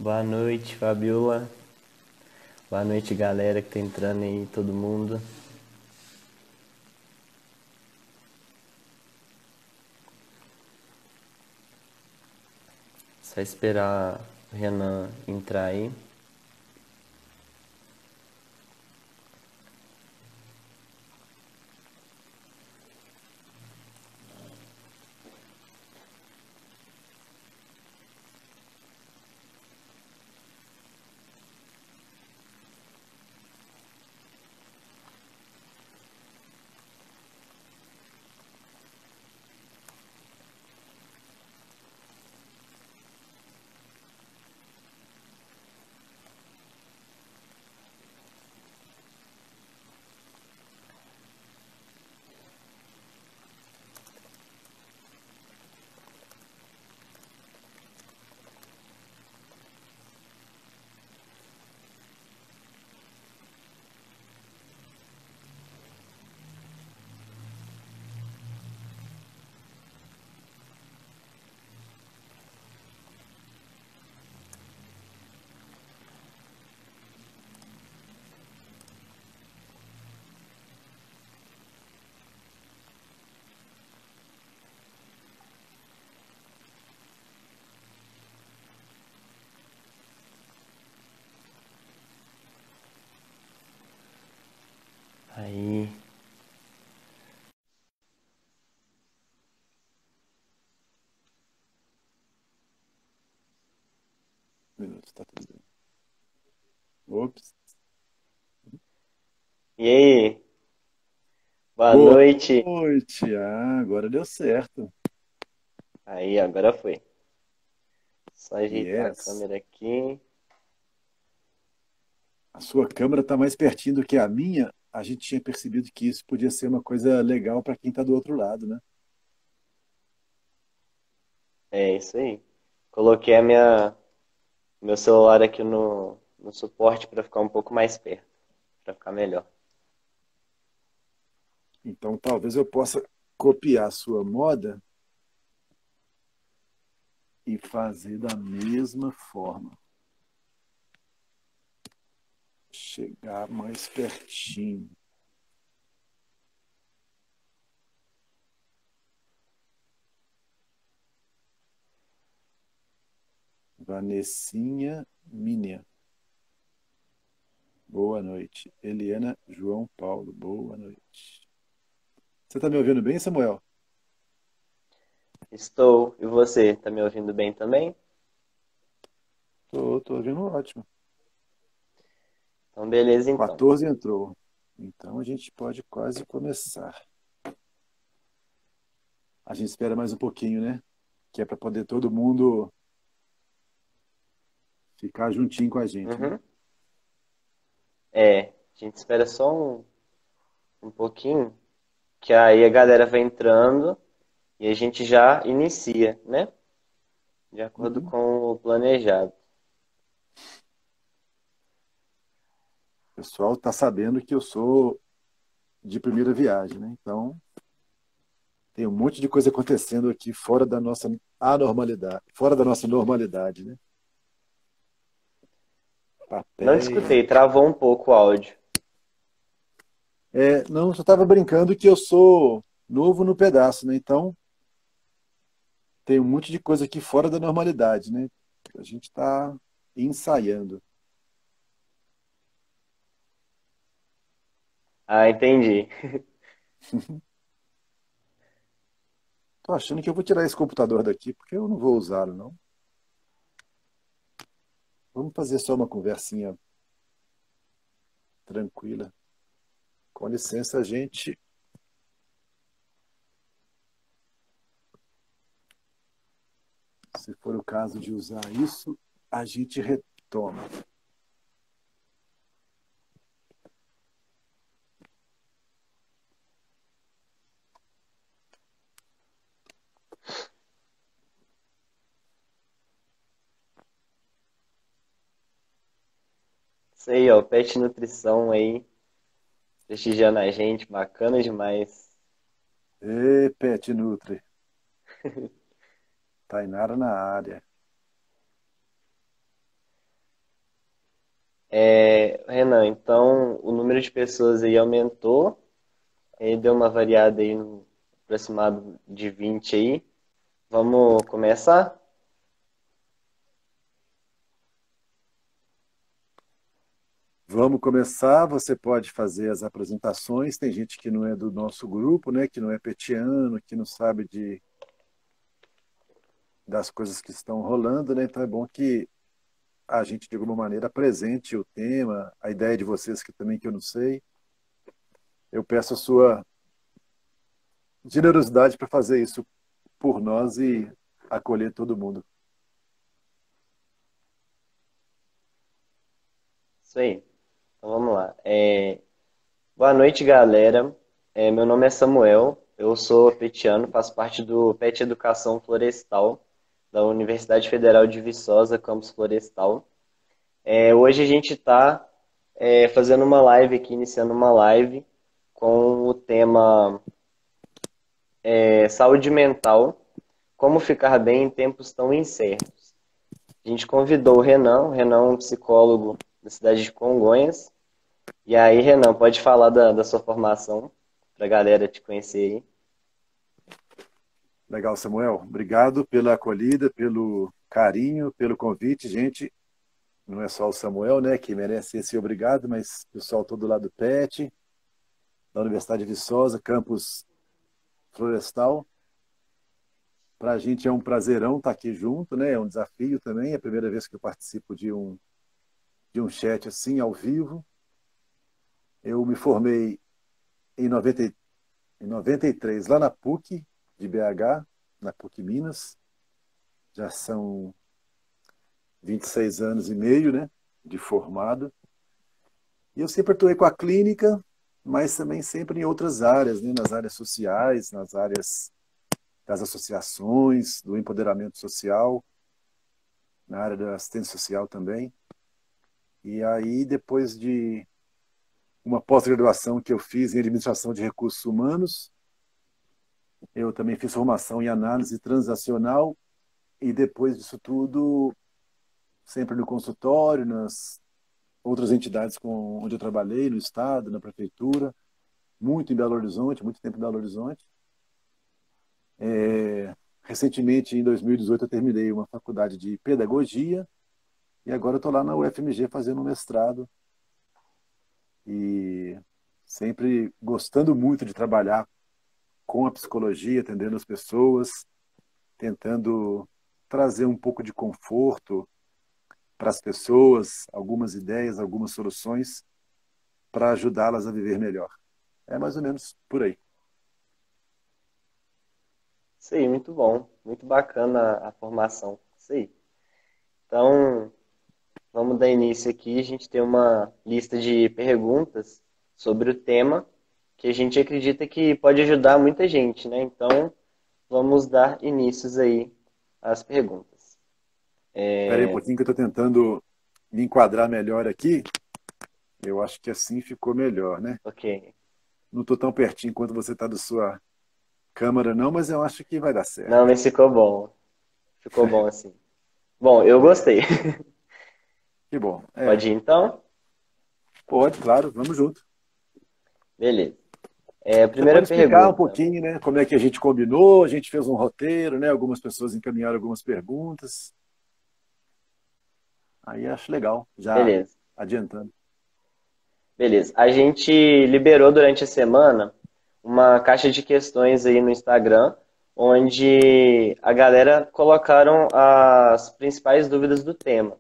Boa noite, Fabiola. Boa noite, galera que tá entrando aí, todo mundo. Só esperar o Renan entrar aí. Aí, Minuto, tá tudo bem. Ops. e aí? Boa Boa noite. noite. Agora deu certo. Aí, agora foi. Só ajeitar a Yes. câmera aqui. A sua câmera está mais pertinho do que a minha. A gente tinha percebido que isso podia ser uma coisa legal para quem está do outro lado, né? É isso aí. Coloquei meu celular aqui no suporte para ficar um pouco mais perto, para ficar melhor. Então talvez eu possa copiar a sua moda e fazer da mesma forma. Chegar mais pertinho. Vanessinha Minha. Boa noite. Eliana João Paulo. Boa noite. Você está me ouvindo bem, Samuel? Estou. E você? Tá me ouvindo bem também? Tô ouvindo ótimo. Então, beleza então. 14 entrou. Então a gente pode quase começar. A gente espera mais um pouquinho, né? Que é para poder todo mundo ficar juntinho com a gente, né? Uhum. É, a gente espera só um pouquinho, que aí a galera vai entrando e a gente já inicia, né? De acordo Uhum. com o planejado. O pessoal está sabendo que eu sou de primeira viagem, né? Então tem um monte de coisa acontecendo aqui fora da nossa anormalidade, fora da nossa normalidade, né? Não te Papéis. escutei, travou um pouco o áudio. Não, eu só estava brincando que eu sou novo no pedaço, né? Então tem um monte de coisa aqui fora da normalidade, né? A gente está ensaiando. Ah, entendi. Tô achando que eu vou tirar esse computador daqui porque eu não vou usá-lo, não. Vamos fazer só uma conversinha tranquila. Com licença, gente. Se for o caso de usar isso, a gente retoma. Isso aí, ó, Pet Nutrição aí, prestigiando a gente, bacana demais. Ê, Pet Nutri. Tainara na área. Renan, então o número de pessoas aí aumentou, aí deu uma variada aí no aproximado de 20 aí. Vamos começar? Vamos começar. Você pode fazer as apresentações. Tem gente que não é do nosso grupo, né? Que não é petiano, que não sabe das coisas que estão rolando, né? Então é bom que a gente, de alguma maneira, apresente o tema, a ideia de vocês que também que eu não sei. Eu peço a sua generosidade para fazer isso por nós e acolher todo mundo. Isso aí. Então vamos lá. Boa noite, galera. Meu nome é Samuel, eu sou petiano, faço parte do PET Educação Florestal, da Universidade Federal de Viçosa, campus Florestal. Hoje a gente está fazendo uma live aqui, iniciando uma live com o tema saúde mental, como ficar bem em tempos tão incertos. A gente convidou o Renan é um psicólogo da cidade de Congonhas. E aí, Renan, pode falar da sua formação para a galera te conhecer aí. Legal, Samuel. Obrigado pela acolhida, pelo carinho, pelo convite. Gente, não é só o Samuel, né, que merece esse obrigado, mas o pessoal todo lá do PET, da Universidade de Viçosa, campus Florestal. Para a gente é um prazerão estar aqui junto, né? É um desafio também. É a primeira vez que eu participo de um chat assim, ao vivo. Eu me formei em 93 lá na PUC de BH, na PUC Minas. Já são 26 anos e meio, né, de formado. E eu sempre atuei com a clínica, mas também sempre em outras áreas, né, nas áreas sociais, nas áreas das associações, do empoderamento social, na área da assistência social também. E aí, depois de uma pós-graduação que eu fiz em administração de recursos humanos, eu também fiz formação em análise transacional e depois disso tudo, sempre no consultório, nas outras entidades onde eu trabalhei, no Estado, na Prefeitura, muito em Belo Horizonte, muito tempo em Belo Horizonte. Recentemente, em 2018, eu terminei uma faculdade de pedagogia e agora eu estou lá na UFMG fazendo um mestrado e sempre gostando muito de trabalhar com a psicologia, atendendo as pessoas, tentando trazer um pouco de conforto para as pessoas, algumas ideias, algumas soluções para ajudá-las a viver melhor. É mais ou menos por aí. Isso aí, muito bom. Muito bacana a formação. Isso aí. Então, vamos dar início aqui. A gente tem uma lista de perguntas sobre o tema que a gente acredita que pode ajudar muita gente, né? Então, vamos dar inícios aí às perguntas. Espera aí um pouquinho que eu estou tentando me enquadrar melhor aqui. Eu acho que assim ficou melhor, né? Ok. Não estou tão pertinho quanto você está da sua câmera, não, mas eu acho que vai dar Não, certo. mas ficou bom. Ficou bom assim. Bom, eu É, gostei. que bom. Pode ir então? Pode, claro, vamos junto. Beleza. Você Primeira pode explicar um pergunta. pouquinho, né? Como é que a gente combinou? A gente fez um roteiro, né? Algumas pessoas encaminharam algumas perguntas. Aí acho legal, já Beleza. adiantando. Beleza. A gente liberou durante a semana uma caixa de questões aí no Instagram, onde a galera colocaram as principais dúvidas do tema.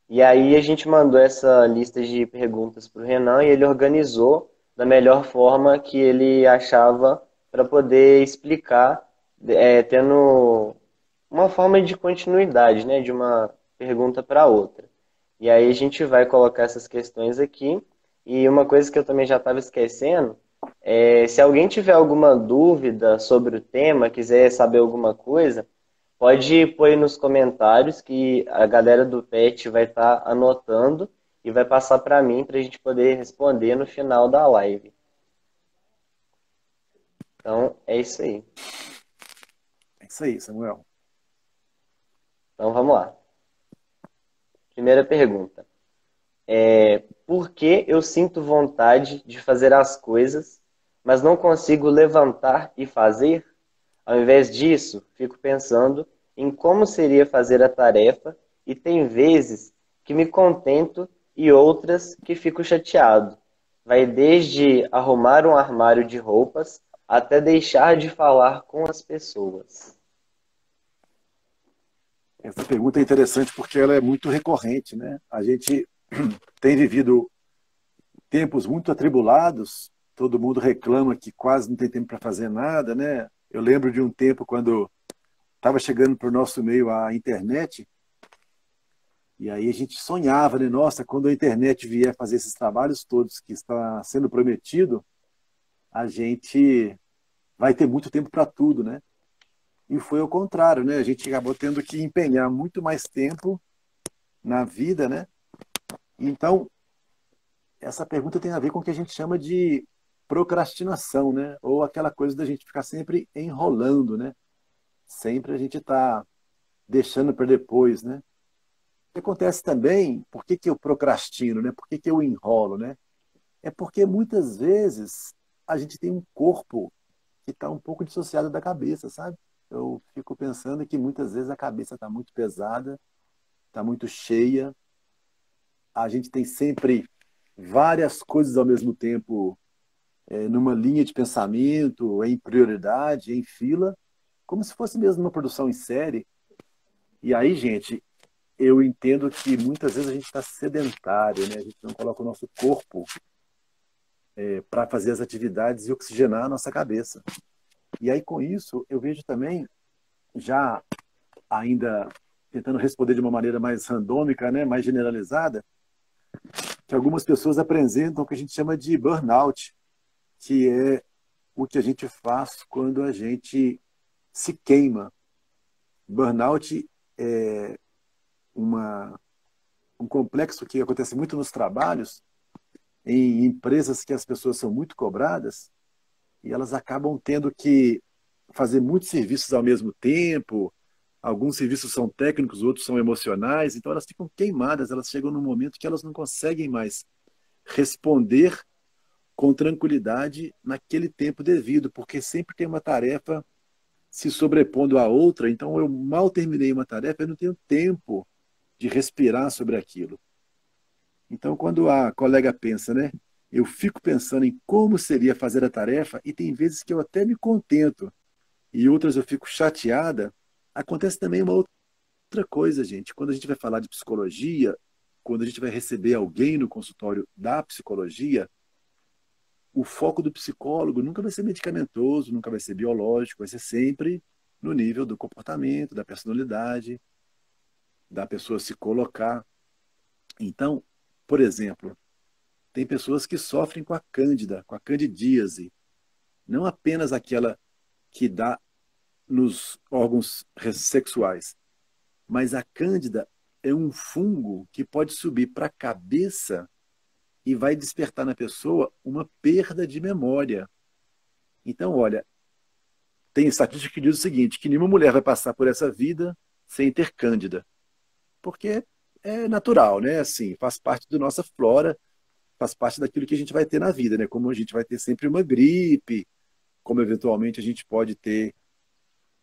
E aí a gente mandou essa lista de perguntas para o Renan e ele organizou da melhor forma que ele achava para poder explicar, tendo uma forma de continuidade, né, de uma pergunta para outra. E aí a gente vai colocar essas questões aqui. E uma coisa que eu também já estava esquecendo se alguém tiver alguma dúvida sobre o tema, quiser saber alguma coisa, pode pôr aí nos comentários que a galera do PET vai estar anotando e vai passar para mim para a gente poder responder no final da live. Então, é isso aí. É isso aí, Samuel. Então, vamos lá. Primeira pergunta. Por que eu sinto vontade de fazer as coisas, mas não consigo levantar e fazer? Ao invés disso, fico pensando em como seria fazer a tarefa e tem vezes que me contento e outras que fico chateado. Vai desde arrumar um armário de roupas até deixar de falar com as pessoas. Essa pergunta é interessante porque ela é muito recorrente, né? A gente tem vivido tempos muito atribulados, todo mundo reclama que quase não tem tempo para fazer nada, né? Eu lembro de um tempo quando estava chegando para o nosso meio a internet, e aí a gente sonhava, né? Nossa, quando a internet vier fazer esses trabalhos todos que está sendo prometido, a gente vai ter muito tempo para tudo, né? E foi ao contrário, né? A gente acabou tendo que empenhar muito mais tempo na vida, né? Então, essa pergunta tem a ver com o que a gente chama de procrastinação, né? Ou aquela coisa da gente ficar sempre enrolando, né? Sempre a gente está deixando para depois, né? O que acontece também, por que eu procrastino, né? Por que eu enrolo, né? É porque muitas vezes a gente tem um corpo que está um pouco dissociado da cabeça, sabe? Eu fico pensando que muitas vezes a cabeça está muito pesada, está muito cheia, a gente tem sempre várias coisas ao mesmo tempo numa linha de pensamento, em prioridade, em fila, como se fosse mesmo uma produção em série. E aí, gente, eu entendo que muitas vezes a gente está sedentário, né? A gente não coloca o nosso corpo para fazer as atividades e oxigenar a nossa cabeça. E aí, com isso, eu vejo também, já ainda tentando responder de uma maneira mais randômica, né? Mais generalizada, que algumas pessoas apresentam o que a gente chama de burnout, que é o que a gente faz quando a gente se queima. Burnout é uma, um complexo que acontece muito nos trabalhos, em empresas que as pessoas são muito cobradas e elas acabam tendo que fazer muitos serviços ao mesmo tempo. Alguns serviços são técnicos, outros são emocionais, então elas ficam queimadas, elas chegam num momento que elas não conseguem mais responder com tranquilidade naquele tempo devido, porque sempre tem uma tarefa se sobrepondo à outra, então eu mal terminei uma tarefa, eu não tenho tempo de respirar sobre aquilo. Então, quando a colega pensa, né, eu fico pensando em como seria fazer a tarefa, e tem vezes que eu até me contento, e outras eu fico chateada. Acontece também uma outra coisa, gente. Quando a gente vai falar de psicologia, quando a gente vai receber alguém no consultório da psicologia, o foco do psicólogo nunca vai ser medicamentoso, nunca vai ser biológico, vai ser sempre no nível do comportamento, da personalidade, da pessoa se colocar. Então, por exemplo, tem pessoas que sofrem com a cândida, com a candidíase, não apenas aquela que dá nos órgãos sexuais, mas a cândida é um fungo que pode subir para a cabeça e vai despertar na pessoa uma perda de memória. Então, olha, tem estatística que diz o seguinte, que nenhuma mulher vai passar por essa vida sem ter cândida, porque é natural, né? Assim, faz parte da nossa flora, faz parte daquilo que a gente vai ter na vida, né? Como a gente vai ter sempre uma gripe, como eventualmente a gente pode ter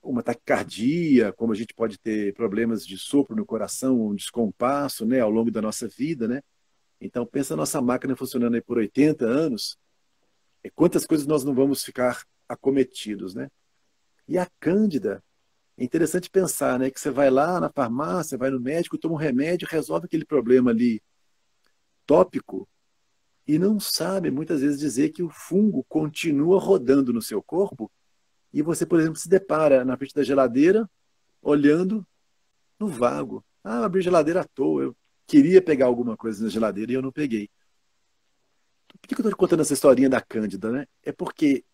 uma taquicardia, como a gente pode ter problemas de sopro no coração, um descompasso, né, ao longo da nossa vida, né? Então, pensa a nossa máquina funcionando aí por 80 anos, e quantas coisas nós não vamos ficar acometidos, né? E a cândida, é interessante pensar, né, que você vai lá na farmácia, vai no médico, toma um remédio, resolve aquele problema ali tópico e não sabe muitas vezes dizer que o fungo continua rodando no seu corpo e você, por exemplo, se depara na frente da geladeira olhando no vago. Ah, eu abri a geladeira à toa, eu queria pegar alguma coisa na geladeira e eu não peguei. Por que eu estou contando essa historinha da Cândida, né? É porque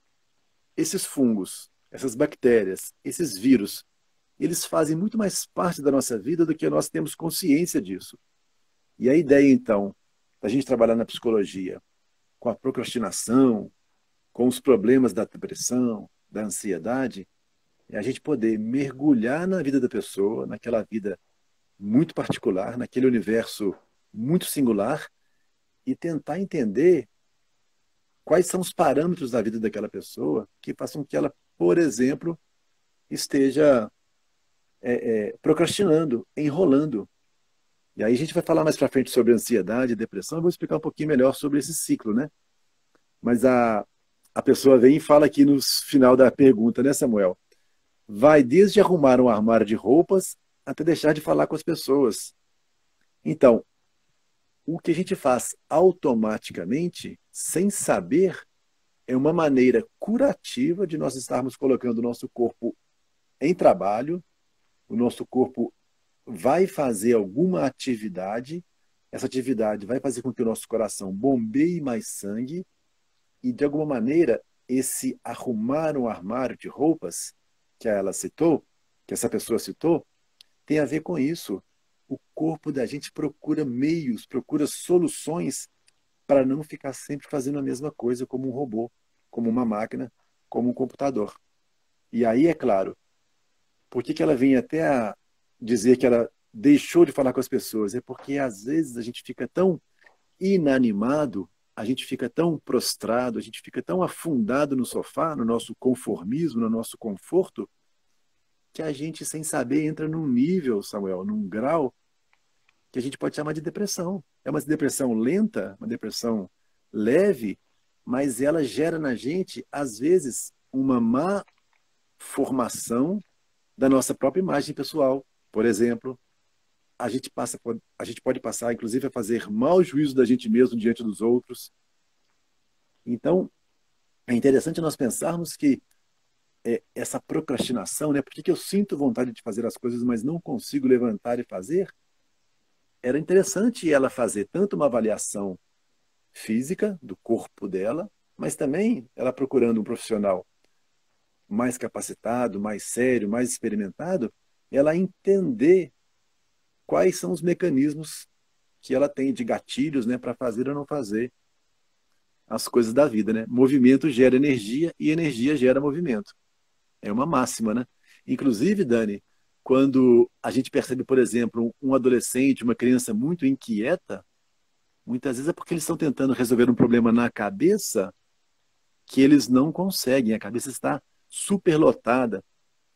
esses fungos, essas bactérias, esses vírus, eles fazem muito mais parte da nossa vida do que nós temos consciência disso. E a ideia, então, da gente trabalhar na psicologia com a procrastinação, com os problemas da depressão, da ansiedade, é a gente poder mergulhar na vida da pessoa, naquela vida muito particular, naquele universo muito singular, e tentar entender quais são os parâmetros da vida daquela pessoa que façam que ela, por exemplo, esteja procrastinando, enrolando. E aí a gente vai falar mais para frente sobre ansiedade e depressão. Eu vou explicar um pouquinho melhor sobre esse ciclo, né? Mas a pessoa vem e fala aqui no final da pergunta, né, Samuel? Vai desde arrumar um armário de roupas até deixar de falar com as pessoas. Então, o que a gente faz automaticamente, sem saber, é uma maneira curativa de nós estarmos colocando o nosso corpo em trabalho, o nosso corpo vai fazer alguma atividade, essa atividade vai fazer com que o nosso coração bombeie mais sangue e, de alguma maneira, esse arrumar um armário de roupas que ela citou, que essa pessoa citou, tem a ver com isso. O corpo da gente procura meios, procura soluções para não ficar sempre fazendo a mesma coisa como um robô, como uma máquina, como um computador. E aí, é claro, por que ela vem até a dizer que ela deixou de falar com as pessoas? É porque às vezes a gente fica tão inanimado, a gente fica tão prostrado, a gente fica tão afundado no sofá, no nosso conformismo, no nosso conforto, que a gente, sem saber, entra num nível, Samuel, num grau que a gente pode chamar de depressão. É uma depressão lenta, uma depressão leve, mas ela gera na gente, às vezes, uma má formação da nossa própria imagem pessoal. Por exemplo, a gente pode passar, inclusive, a fazer mau juízo da gente mesmo diante dos outros. Então, é interessante nós pensarmos que essa procrastinação, né? Por que eu sinto vontade de fazer as coisas, mas não consigo levantar e fazer? Era interessante ela fazer tanto uma avaliação física do corpo dela, mas também ela procurando um profissional mais capacitado, mais sério, mais experimentado, ela entender quais são os mecanismos que ela tem de gatilhos, né, para fazer ou não fazer as coisas da vida, né? Movimento gera energia e energia gera movimento. É uma máxima, né? Inclusive, Dani, quando a gente percebe, por exemplo, um adolescente, uma criança muito inquieta, muitas vezes é porque eles estão tentando resolver um problema na cabeça que eles não conseguem. A cabeça está superlotada.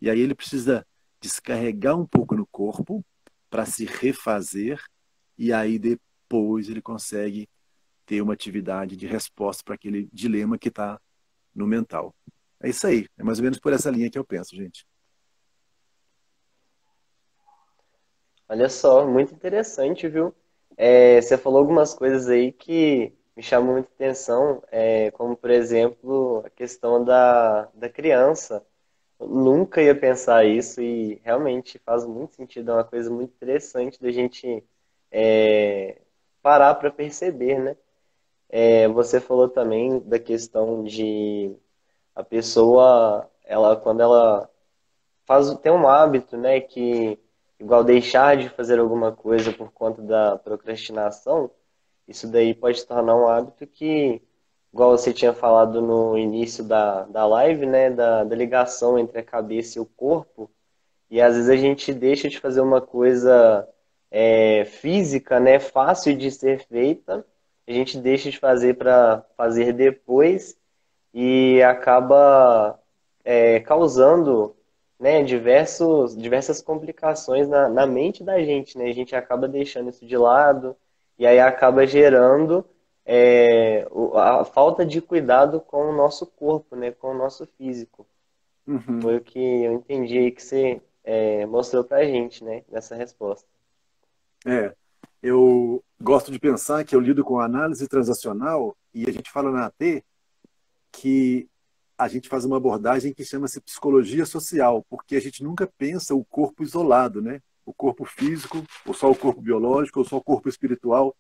E aí ele precisa descarregar um pouco no corpo para se refazer. E aí depois ele consegue ter uma atividade de resposta para aquele dilema que está no mental. É isso aí. É mais ou menos por essa linha que eu penso, gente. Olha só, muito interessante, viu? Você falou algumas coisas aí que me chamam muita atenção, como, por exemplo, a questão da criança. Eu nunca ia pensar isso e realmente faz muito sentido, é uma coisa muito interessante da gente é, parar para perceber, né? Você falou também da questão de a pessoa, ela quando ela tem um hábito, né, que igual deixar de fazer alguma coisa por conta da procrastinação, isso daí pode se tornar um hábito que, igual você tinha falado no início da live, né, da ligação entre a cabeça e o corpo, e às vezes a gente deixa de fazer uma coisa física, né, fácil de ser feita, a gente deixa de fazer para fazer depois e acaba causando, né, diversas complicações na mente da gente, né? A gente acaba deixando isso de lado e aí acaba gerando a falta de cuidado com o nosso corpo, né, com o nosso físico. Uhum. Foi o que eu entendi aí que você mostrou pra gente, né, nessa resposta. É, eu gosto de pensar que eu lido com análise transacional e a gente fala na AT que a gente faz uma abordagem que chama-se psicologia social, porque a gente nunca pensa o corpo isolado, né? O corpo físico, ou só o corpo biológico, ou só o corpo espiritual,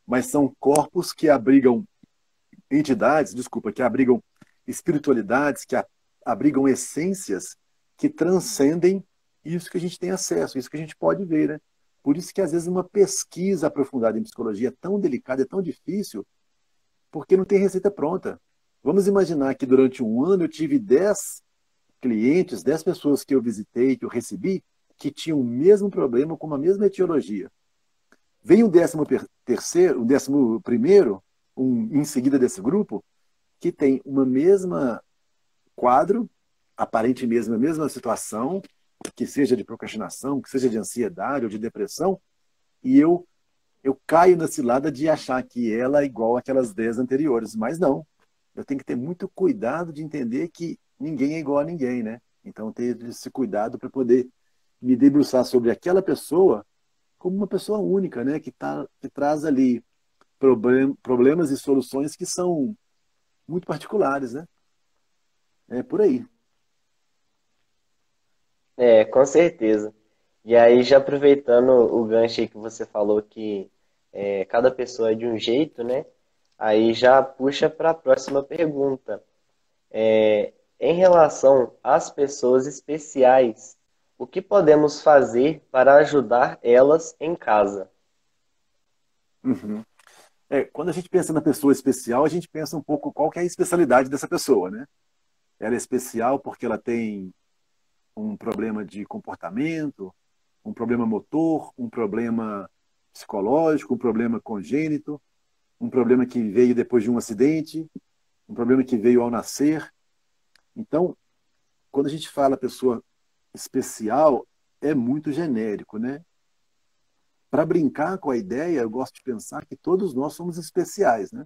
mas são corpos que abrigam entidades, desculpa, que abrigam espiritualidades, que abrigam essências que transcendem isso que a gente tem acesso, isso que a gente pode ver, né? Por isso que às vezes uma pesquisa aprofundada em psicologia é tão delicada, é tão difícil, porque não tem receita pronta. Vamos imaginar que durante um ano eu tive 10 clientes, 10 pessoas que eu visitei, que eu recebi, que tinham o mesmo problema com a mesma etiologia. Vem um 13º, um 11º, em seguida desse grupo, que tem uma mesma quadro, aparente mesmo, a mesma situação, que seja de procrastinação, que seja de ansiedade ou de depressão, e eu caio na cilada de achar que ela é igual àquelas 10 anteriores, mas não. Eu tenho que ter muito cuidado de entender que ninguém é igual a ninguém, né? Então, ter esse cuidado para poder me debruçar sobre aquela pessoa como uma pessoa única, né? Que traz ali problemas e soluções que são muito particulares, né? É por aí. É, com certeza. E aí, já aproveitando o gancho aí que você falou que cada pessoa é de um jeito, né? Aí já puxa para a próxima pergunta. Em relação às pessoas especiais, o que podemos fazer para ajudar elas em casa? Uhum. Quando a gente pensa na pessoa especial, a gente pensa um pouco qual que é a especialidade dessa pessoa, né? Ela é especial porque ela tem um problema de comportamento, um problema motor, um problema psicológico, um problema congênito, um problema que veio depois de um acidente, um problema que veio ao nascer. Então, quando a gente fala pessoa especial, é muito genérico, né? Para brincar com a ideia, eu gosto de pensar que todos nós somos especiais, né?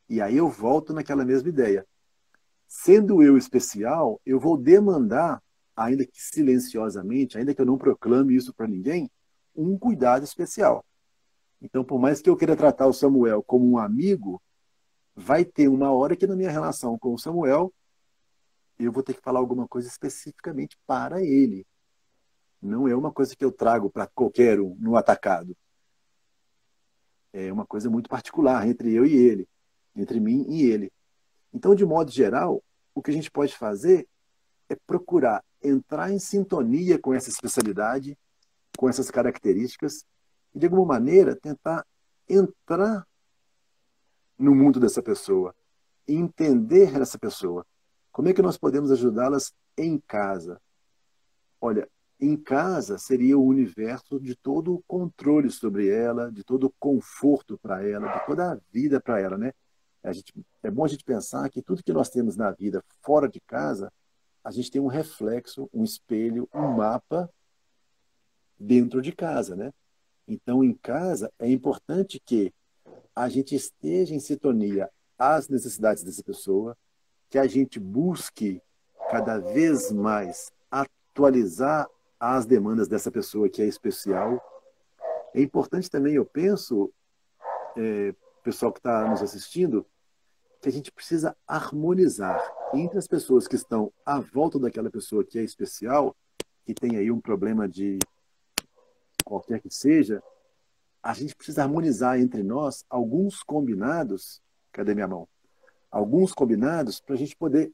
E aí eu volto naquela mesma ideia. Sendo eu especial, eu vou demandar, ainda que silenciosamente, ainda que eu não proclame isso para ninguém, um cuidado especial. Então, por mais que eu queira tratar o Samuel como um amigo, vai ter uma hora que na minha relação com o Samuel, eu vou ter que falar alguma coisa especificamente para ele. Não é uma coisa que eu trago para qualquer um no atacado. É uma coisa muito particular entre eu e ele, entre mim e ele. Então, de modo geral, o que a gente pode fazer é procurar entrar em sintonia com essa especialidade, com essas características, e de alguma maneira tentar entrar no mundo dessa pessoa, e entender essa pessoa. Como é que nós podemos ajudá-las em casa? Olha, em casa seria o universo de todo o controle sobre ela, de todo o conforto para ela, de toda a vida para ela, né? É bom a gente pensar que tudo que nós temos na vida fora de casa, a gente tem um reflexo, um espelho, um mapa dentro de casa, né? Então, em casa, é importante que a gente esteja em sintonia às necessidades dessa pessoa, que a gente busque cada vez mais atualizar as demandas dessa pessoa que é especial. É importante também, eu penso, pessoal que está nos assistindo, que a gente precisa harmonizar entre as pessoas que estão à volta daquela pessoa que é especial, que tem aí um problema de qualquer que seja, a gente precisa harmonizar entre nós alguns combinados. Cadê minha mão? Alguns combinados para a gente poder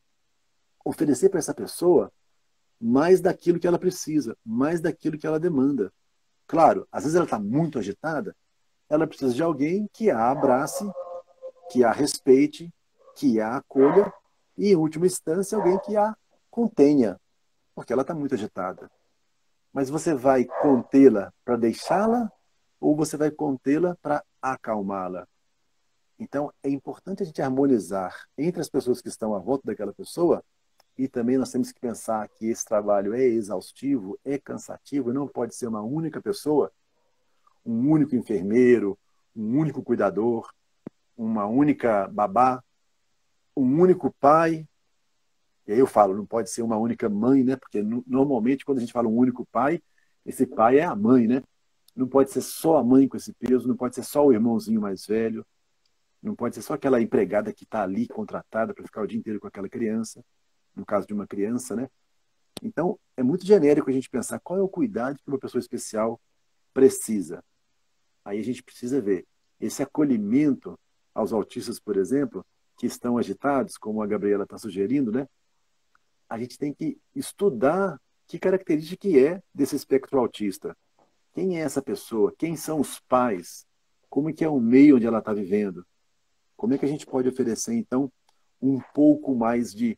oferecer para essa pessoa mais daquilo que ela precisa, mais daquilo que ela demanda. Claro, às vezes ela está muito agitada, ela precisa de alguém que a abrace, que a respeite, que a acolha e, em última instância, alguém que a contenha, porque ela está muito agitada. Mas você vai contê-la para deixá-la ou você vai contê-la para acalmá-la? Então, é importante a gente harmonizar entre as pessoas que estão à volta daquela pessoa e também nós temos que pensar que esse trabalho é exaustivo, é cansativo, não pode ser uma única pessoa, um único enfermeiro, um único cuidador, uma única babá, um único pai. E aí eu falo, não pode ser uma única mãe, né? Porque normalmente quando a gente fala um único pai, esse pai é a mãe, né? Não pode ser só a mãe com esse peso, não pode ser só o irmãozinho mais velho, não pode ser só aquela empregada que está ali contratada para ficar o dia inteiro com aquela criança, no caso de uma criança, né? Então, é muito genérico a gente pensar qual é o cuidado que uma pessoa especial precisa. Aí a gente precisa ver esse acolhimento aos autistas, por exemplo, que estão agitados, como a Gabriela está sugerindo, né? A gente tem que estudar que característica que é desse espectro autista. Quem é essa pessoa? Quem são os pais? Como é que é o meio onde ela está vivendo? Como é que a gente pode oferecer, então, um pouco mais de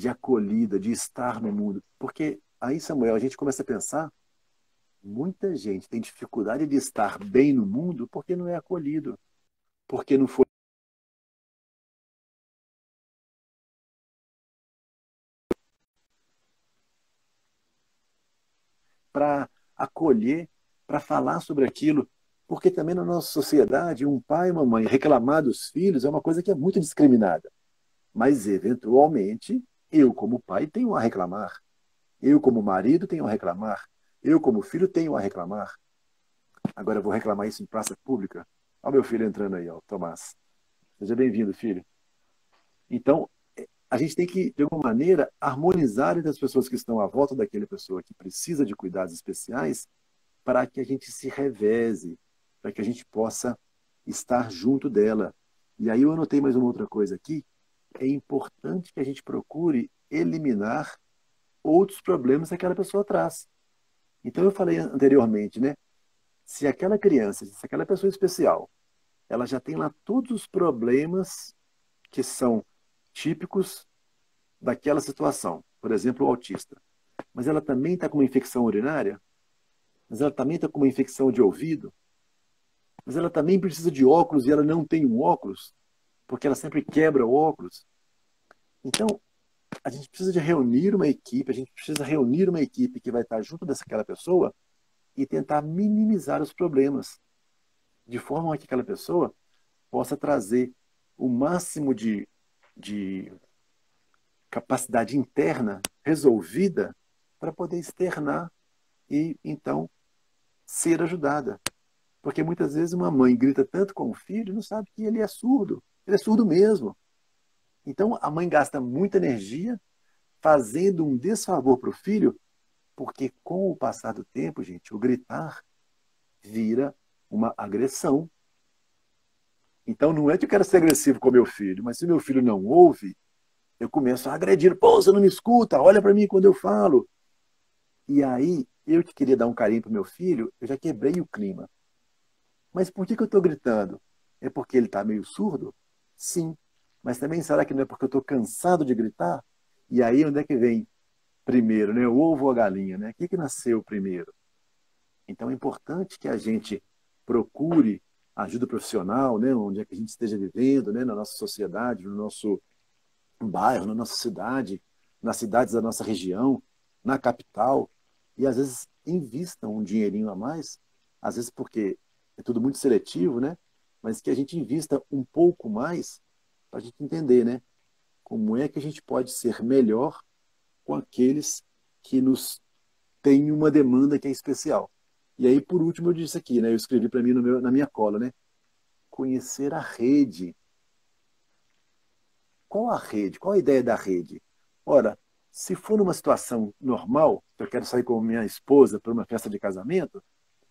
acolhida, de estar no mundo? Porque aí, Samuel, a gente começa a pensar Muita gente tem dificuldade de estar bem no mundo porque não é acolhido, porque não foi para acolher, para falar sobre aquilo. Porque também na nossa sociedade, um pai e uma mãe reclamar dos filhos é uma coisa que é muito discriminada. Mas, eventualmente, eu, como pai, tenho a reclamar. Eu, como marido, tenho a reclamar. Eu, como filho, tenho a reclamar. Agora eu vou reclamar isso em praça pública. Olha o meu filho entrando aí, ó, Tomás. Seja bem-vindo, filho. Então, a gente tem que, de alguma maneira, harmonizar entre as pessoas que estão à volta daquela pessoa que precisa de cuidados especiais para que a gente se reveze, para que a gente possa estar junto dela. E aí eu anotei mais uma outra coisa aqui. É importante que a gente procure eliminar outros problemas que aquela pessoa traz. Então eu falei anteriormente, né? Se aquela criança, se aquela pessoa especial, ela já tem lá todos os problemas que são típicos daquela situação, por exemplo, o autista, mas ela também está com uma infecção urinária, mas ela também está com uma infecção de ouvido, mas ela também precisa de óculos e ela não tem um óculos, porque ela sempre quebra o óculos. Então, a gente precisa de reunir uma equipe, a gente precisa reunir uma equipe que vai estar junto daquela pessoa e tentar minimizar os problemas, de forma que aquela pessoa possa trazer o máximo de capacidade interna resolvida para poder externar e, então, ser ajudada. Porque muitas vezes uma mãe grita tanto com o filho e não sabe que ele é surdo. Ele é surdo mesmo. Então, a mãe gasta muita energia fazendo um desfavor para o filho, porque com o passar do tempo, gente, o gritar vira uma agressão. Então, não é que eu quero ser agressivo com meu filho, mas se meu filho não ouve, eu começo a agredir. Pô, você não me escuta, olha para mim quando eu falo. E aí, eu que queria dar um carinho pro meu filho, eu já quebrei o clima. Mas por que eu estou gritando? É porque ele está meio surdo? Sim. Mas também será que não é porque eu estou cansado de gritar? E aí, onde é que vem primeiro, né? O ovo ou a galinha, né? O que nasceu primeiro? Então, é importante que a gente procure ajuda profissional, né? Onde é que a gente esteja vivendo, né? Na nossa sociedade, no nosso bairro, na nossa cidade, nas cidades da nossa região, na capital, e às vezes invistam um dinheirinho a mais, às vezes porque é tudo muito seletivo, né? Mas que a gente invista um pouco mais para a gente entender, né? Como é que a gente pode ser melhor com aqueles que nos têm uma demanda que é especial. E aí, por último, eu disse aqui, né? Eu escrevi para mim na minha cola, né? Conhecer a rede. Qual a rede? Qual a ideia da rede? Ora, se for numa situação normal, eu quero sair com minha esposa para uma festa de casamento,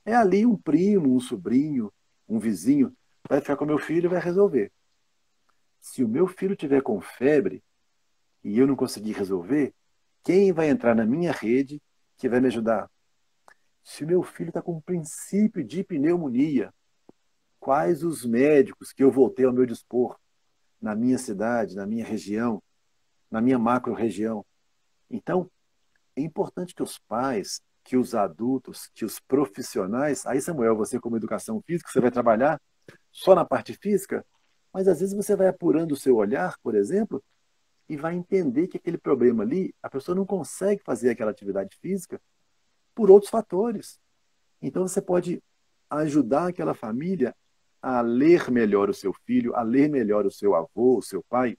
é ali um primo, um sobrinho, um vizinho, vai ficar com meu filho e vai resolver. Se o meu filho tiver com febre e eu não conseguir resolver, quem vai entrar na minha rede que vai me ajudar? Se o meu filho está com um princípio de pneumonia, quais os médicos que eu vou ter ao meu dispor na minha cidade, na minha região, na minha macro-região? Então, é importante que os pais, que os adultos, que os profissionais, aí Samuel, você como educação física, você vai trabalhar só na parte física, mas às vezes você vai apurando o seu olhar, por exemplo, e vai entender que aquele problema ali, a pessoa não consegue fazer aquela atividade física por outros fatores. Então você pode ajudar aquela família a ler melhor o seu filho, a ler melhor o seu avô, o seu pai,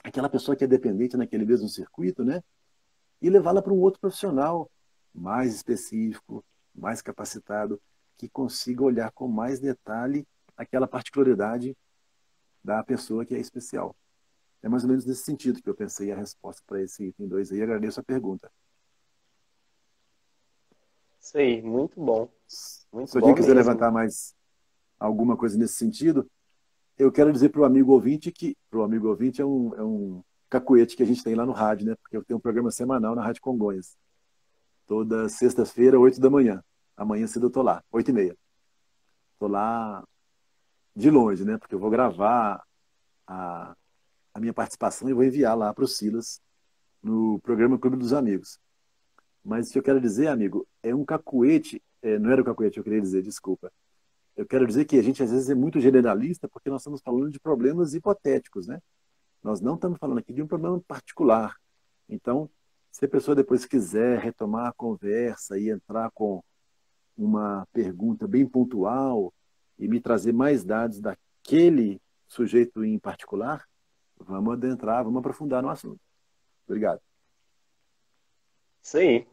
aquela pessoa que é dependente naquele mesmo circuito, né? E levá-la para um outro profissional mais específico, mais capacitado, que consiga olhar com mais detalhe aquela particularidade da pessoa que é especial. É mais ou menos nesse sentido que eu pensei a resposta para esse item 2 aí. Agradeço a pergunta. Isso aí, muito Se o dia bom quiser mesmo. levantar mais alguma coisa nesse sentido, eu quero dizer para o amigo ouvinte que para o amigo ouvinte é um cacuete que a gente tem lá no rádio, né? Porque eu tenho um programa semanal na Rádio Congonhas. Toda sexta-feira, 8 da manhã. Amanhã cedo eu tô lá, 8h30. Tô lá de longe, né? Porque eu vou gravar a, a minha participação e vou enviar lá para o Silas no programa Clube dos Amigos. Mas o que eu quero dizer, amigo, é um cacuete não era o cacuete que eu queria dizer, desculpa. Eu quero dizer que a gente às vezes é muito generalista porque nós estamos falando de problemas hipotéticos, né? Nós não estamos falando aqui de um problema particular. Então, se a pessoa depois quiser retomar a conversa e entrar com uma pergunta bem pontual e me trazer mais dados daquele sujeito em particular, vamos adentrar, vamos aprofundar no assunto. Obrigado. Isso aí.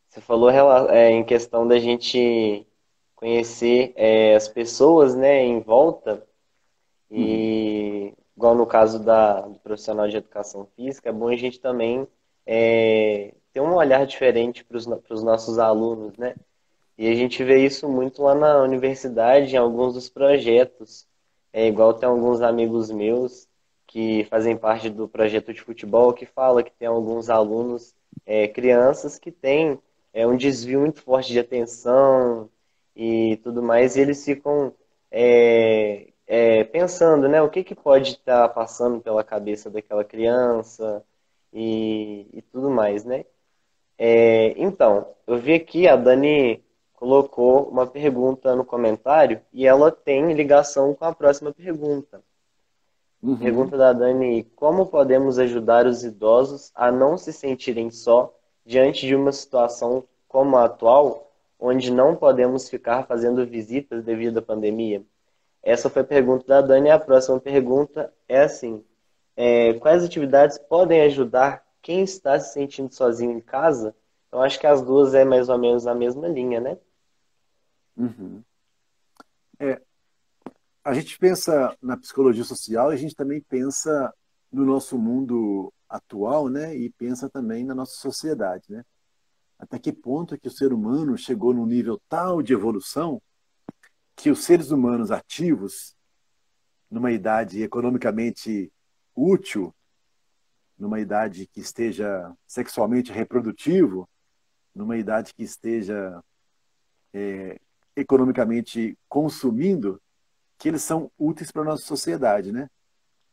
Você falou em questão da gente conhecer as pessoas, né, em volta, Uhum. e igual no caso do profissional de educação física, é bom a gente também ter um olhar diferente para os nossos alunos, né? E a gente vê isso muito lá na universidade, em alguns dos projetos. É igual tem alguns amigos meus que fazem parte do projeto de futebol que fala que tem alguns alunos, crianças que têm um desvio muito forte de atenção e tudo mais, e eles ficam pensando, né, o que que pode estar passando pela cabeça daquela criança e tudo mais, né? Então, eu vi aqui a Dani colocou uma pergunta no comentário e ela tem ligação com a próxima pergunta. Uhum. Pergunta da Dani: como podemos ajudar os idosos a não se sentirem só diante de uma situação como a atual, onde não podemos ficar fazendo visitas devido à pandemia? Essa foi a pergunta da Dani. A próxima pergunta é assim: quais atividades podem ajudar quem está se sentindo sozinho em casa? Eu acho que as duas é mais ou menos a mesma linha, né? Uhum. É, a gente pensa na psicologia social e a gente também pensa no nosso mundo atual, né? E pensa também na nossa sociedade, né? Até que ponto é que o ser humano chegou num nível tal de evolução que os seres humanos ativos, numa idade economicamente útil, numa idade que esteja sexualmente reprodutivo, numa idade que esteja economicamente consumindo, que eles são úteis para a nossa sociedade, né?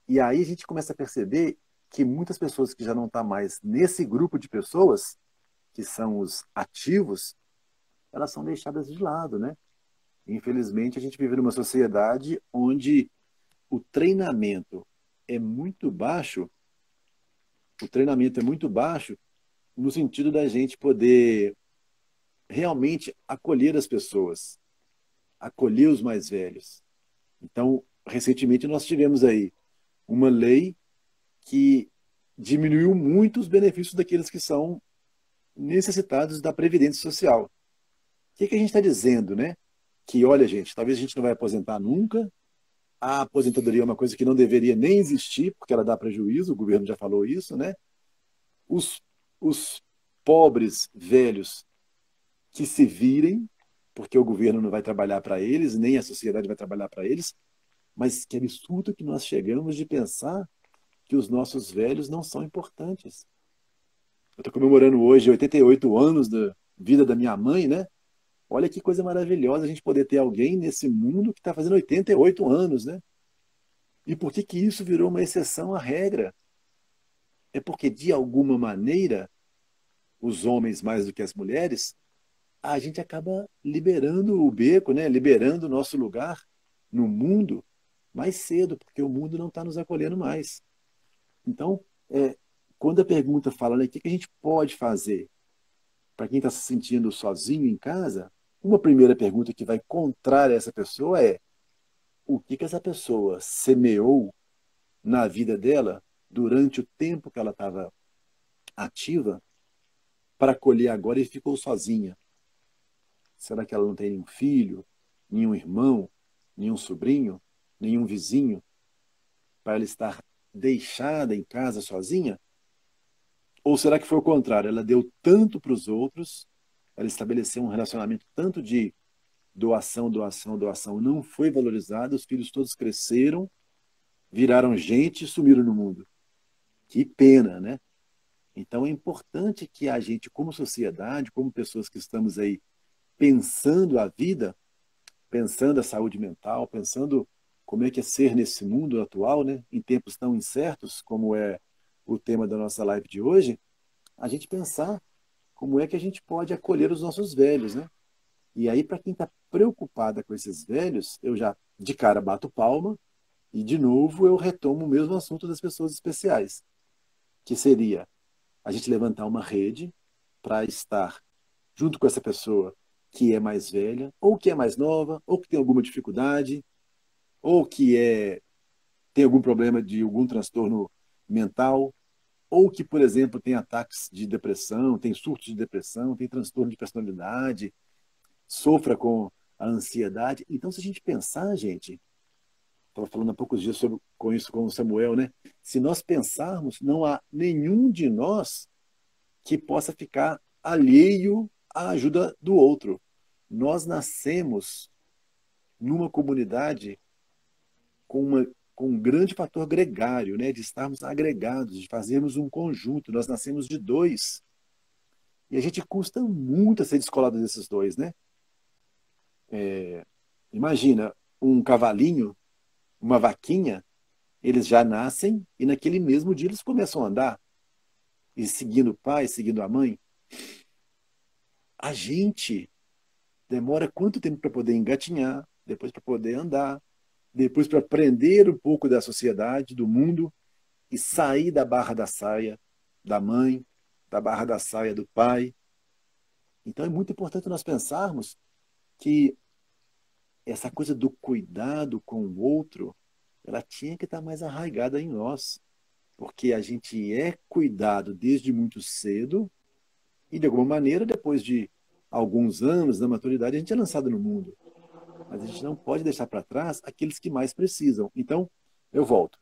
E aí a gente começa a perceber que muitas pessoas que já não estão mais nesse grupo de pessoas, que são os ativos, elas são deixadas de lado, né? Infelizmente, a gente vive numa sociedade onde o treinamento é muito baixo, o treinamento é muito baixo no sentido da gente poder realmente acolher as pessoas, acolher os mais velhos. Então, recentemente nós tivemos aí uma lei que diminuiu muito os benefícios daqueles que são necessitados da previdência social. O que a gente está dizendo, né? Que, olha, gente, talvez a gente não vai aposentar nunca, a aposentadoria é uma coisa que não deveria nem existir, porque ela dá prejuízo, o governo já falou isso, né? Os, os pobres velhos que se virem, porque o governo não vai trabalhar para eles, nem a sociedade vai trabalhar para eles, mas que absurdo que nós chegamos de pensar que os nossos velhos não são importantes. Eu estou comemorando hoje 88 anos da vida da minha mãe, né? Olha que coisa maravilhosa a gente poder ter alguém nesse mundo que está fazendo 88 anos, né? E por que que isso virou uma exceção à regra? É porque, de alguma maneira, os homens mais do que as mulheres, a gente acaba liberando o beco, né? Liberando o nosso lugar no mundo mais cedo, porque o mundo não está nos acolhendo mais. Então, quando a pergunta fala, né, o que que a gente pode fazer para quem está se sentindo sozinho em casa, uma primeira pergunta que vai contrária a essa pessoa é o que que essa pessoa semeou na vida dela durante o tempo que ela estava ativa para colher agora e ficou sozinha. Será que ela não tem nenhum filho, nenhum irmão, nenhum sobrinho, nenhum vizinho para ela estar deixada em casa sozinha? Ou será que foi o contrário? Ela deu tanto para os outros, ela estabeleceu um relacionamento tanto de doação, doação, doação, não foi valorizado, os filhos todos cresceram, viraram gente e sumiram no mundo. Que pena, né? Então é importante que a gente, como sociedade, como pessoas que estamos aí pensando a vida, pensando a saúde mental, pensando como é que é ser nesse mundo atual, né, em tempos tão incertos como é o tema da nossa live de hoje, a gente pensar como é que a gente pode acolher os nossos velhos, né? E aí, para quem está preocupada com esses velhos, eu já de cara bato palma e, de novo, eu retomo o mesmo assunto das pessoas especiais, que seria a gente levantar uma rede para estar junto com essa pessoa que é mais velha, ou que é mais nova, ou que tem alguma dificuldade, ou que tem algum problema de algum transtorno mental, ou que, por exemplo, tem ataques de depressão, tem surtos de depressão, tem transtorno de personalidade, sofra com a ansiedade. Então, se a gente pensar, gente, estava falando há poucos dias com isso com o Samuel, né? Se nós pensarmos, não há nenhum de nós que possa ficar alheio à ajuda do outro. Nós nascemos numa comunidade com um grande fator gregário, né? De estarmos agregados, de fazermos um conjunto. Nós nascemos de dois. E a gente custa muito a ser descolado desses dois, né? Imagina um cavalinho, uma vaquinha, eles já nascem e naquele mesmo dia eles começam a andar, e seguindo o pai, seguindo a mãe. A gente demora quanto tempo para poder engatinhar, depois para poder andar, depois para aprender um pouco da sociedade, do mundo, e sair da barra da saia da mãe, da barra da saia do pai. Então é muito importante nós pensarmos que essa coisa do cuidado com o outro, ela tinha que estar mais arraigada em nós, porque a gente é cuidado desde muito cedo e, de alguma maneira, depois de alguns anos da maturidade, a gente é lançado no mundo. Mas a gente não pode deixar para trás aqueles que mais precisam. Então, eu volto.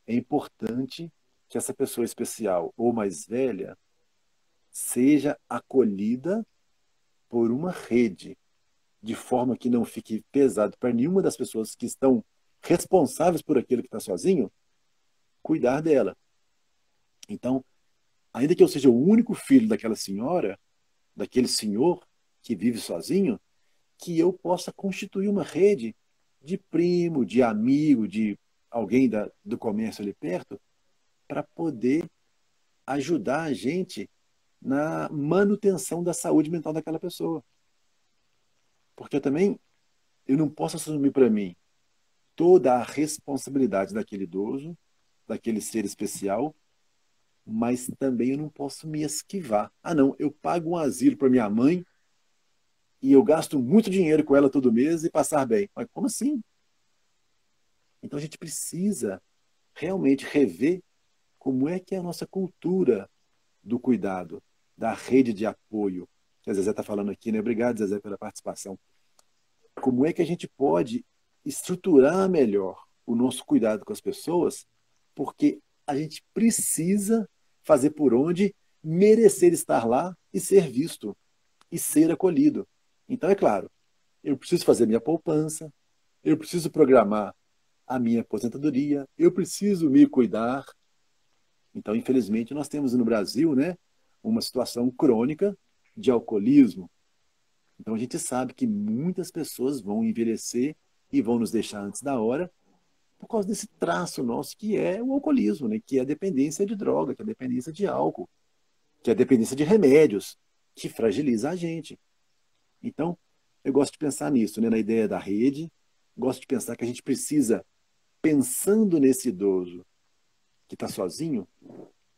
É importante que essa pessoa especial ou mais velha seja acolhida por uma rede, de forma que não fique pesado para nenhuma das pessoas que estão responsáveis por aquele que está sozinho, cuidar dela. Então, ainda que eu seja o único filho daquela senhora, daquele senhor que vive sozinho, que eu possa constituir uma rede de primo, de amigo, de alguém do comércio ali perto, para poder ajudar a gente na manutenção da saúde mental daquela pessoa. Porque eu não posso assumir para mim toda a responsabilidade daquele idoso, daquele ser especial, mas também eu não posso me esquivar. Ah, não, eu pago um asilo para minha mãe e eu gasto muito dinheiro com ela todo mês e passar bem. Mas como assim? Então a gente precisa realmente rever como é que é a nossa cultura do cuidado, da rede de apoio, que a Zezé está falando aqui, né? Obrigado, Zezé, pela participação. Como é que a gente pode estruturar melhor o nosso cuidado com as pessoas, porque a gente precisa fazer por onde merecer estar lá e ser visto e ser acolhido. Então, é claro, eu preciso fazer minha poupança, eu preciso programar a minha aposentadoria, eu preciso me cuidar. Então, infelizmente, nós temos no Brasil, né, uma situação crônica de alcoolismo. Então, a gente sabe que muitas pessoas vão envelhecer e vão nos deixar antes da hora por causa desse traço nosso que é o alcoolismo, né, que é a dependência de droga, que é a dependência de álcool, que é a dependência de remédios, que fragiliza a gente. Então, eu gosto de pensar nisso, né, na ideia da rede, gosto de pensar que a gente precisa, pensando nesse idoso que está sozinho,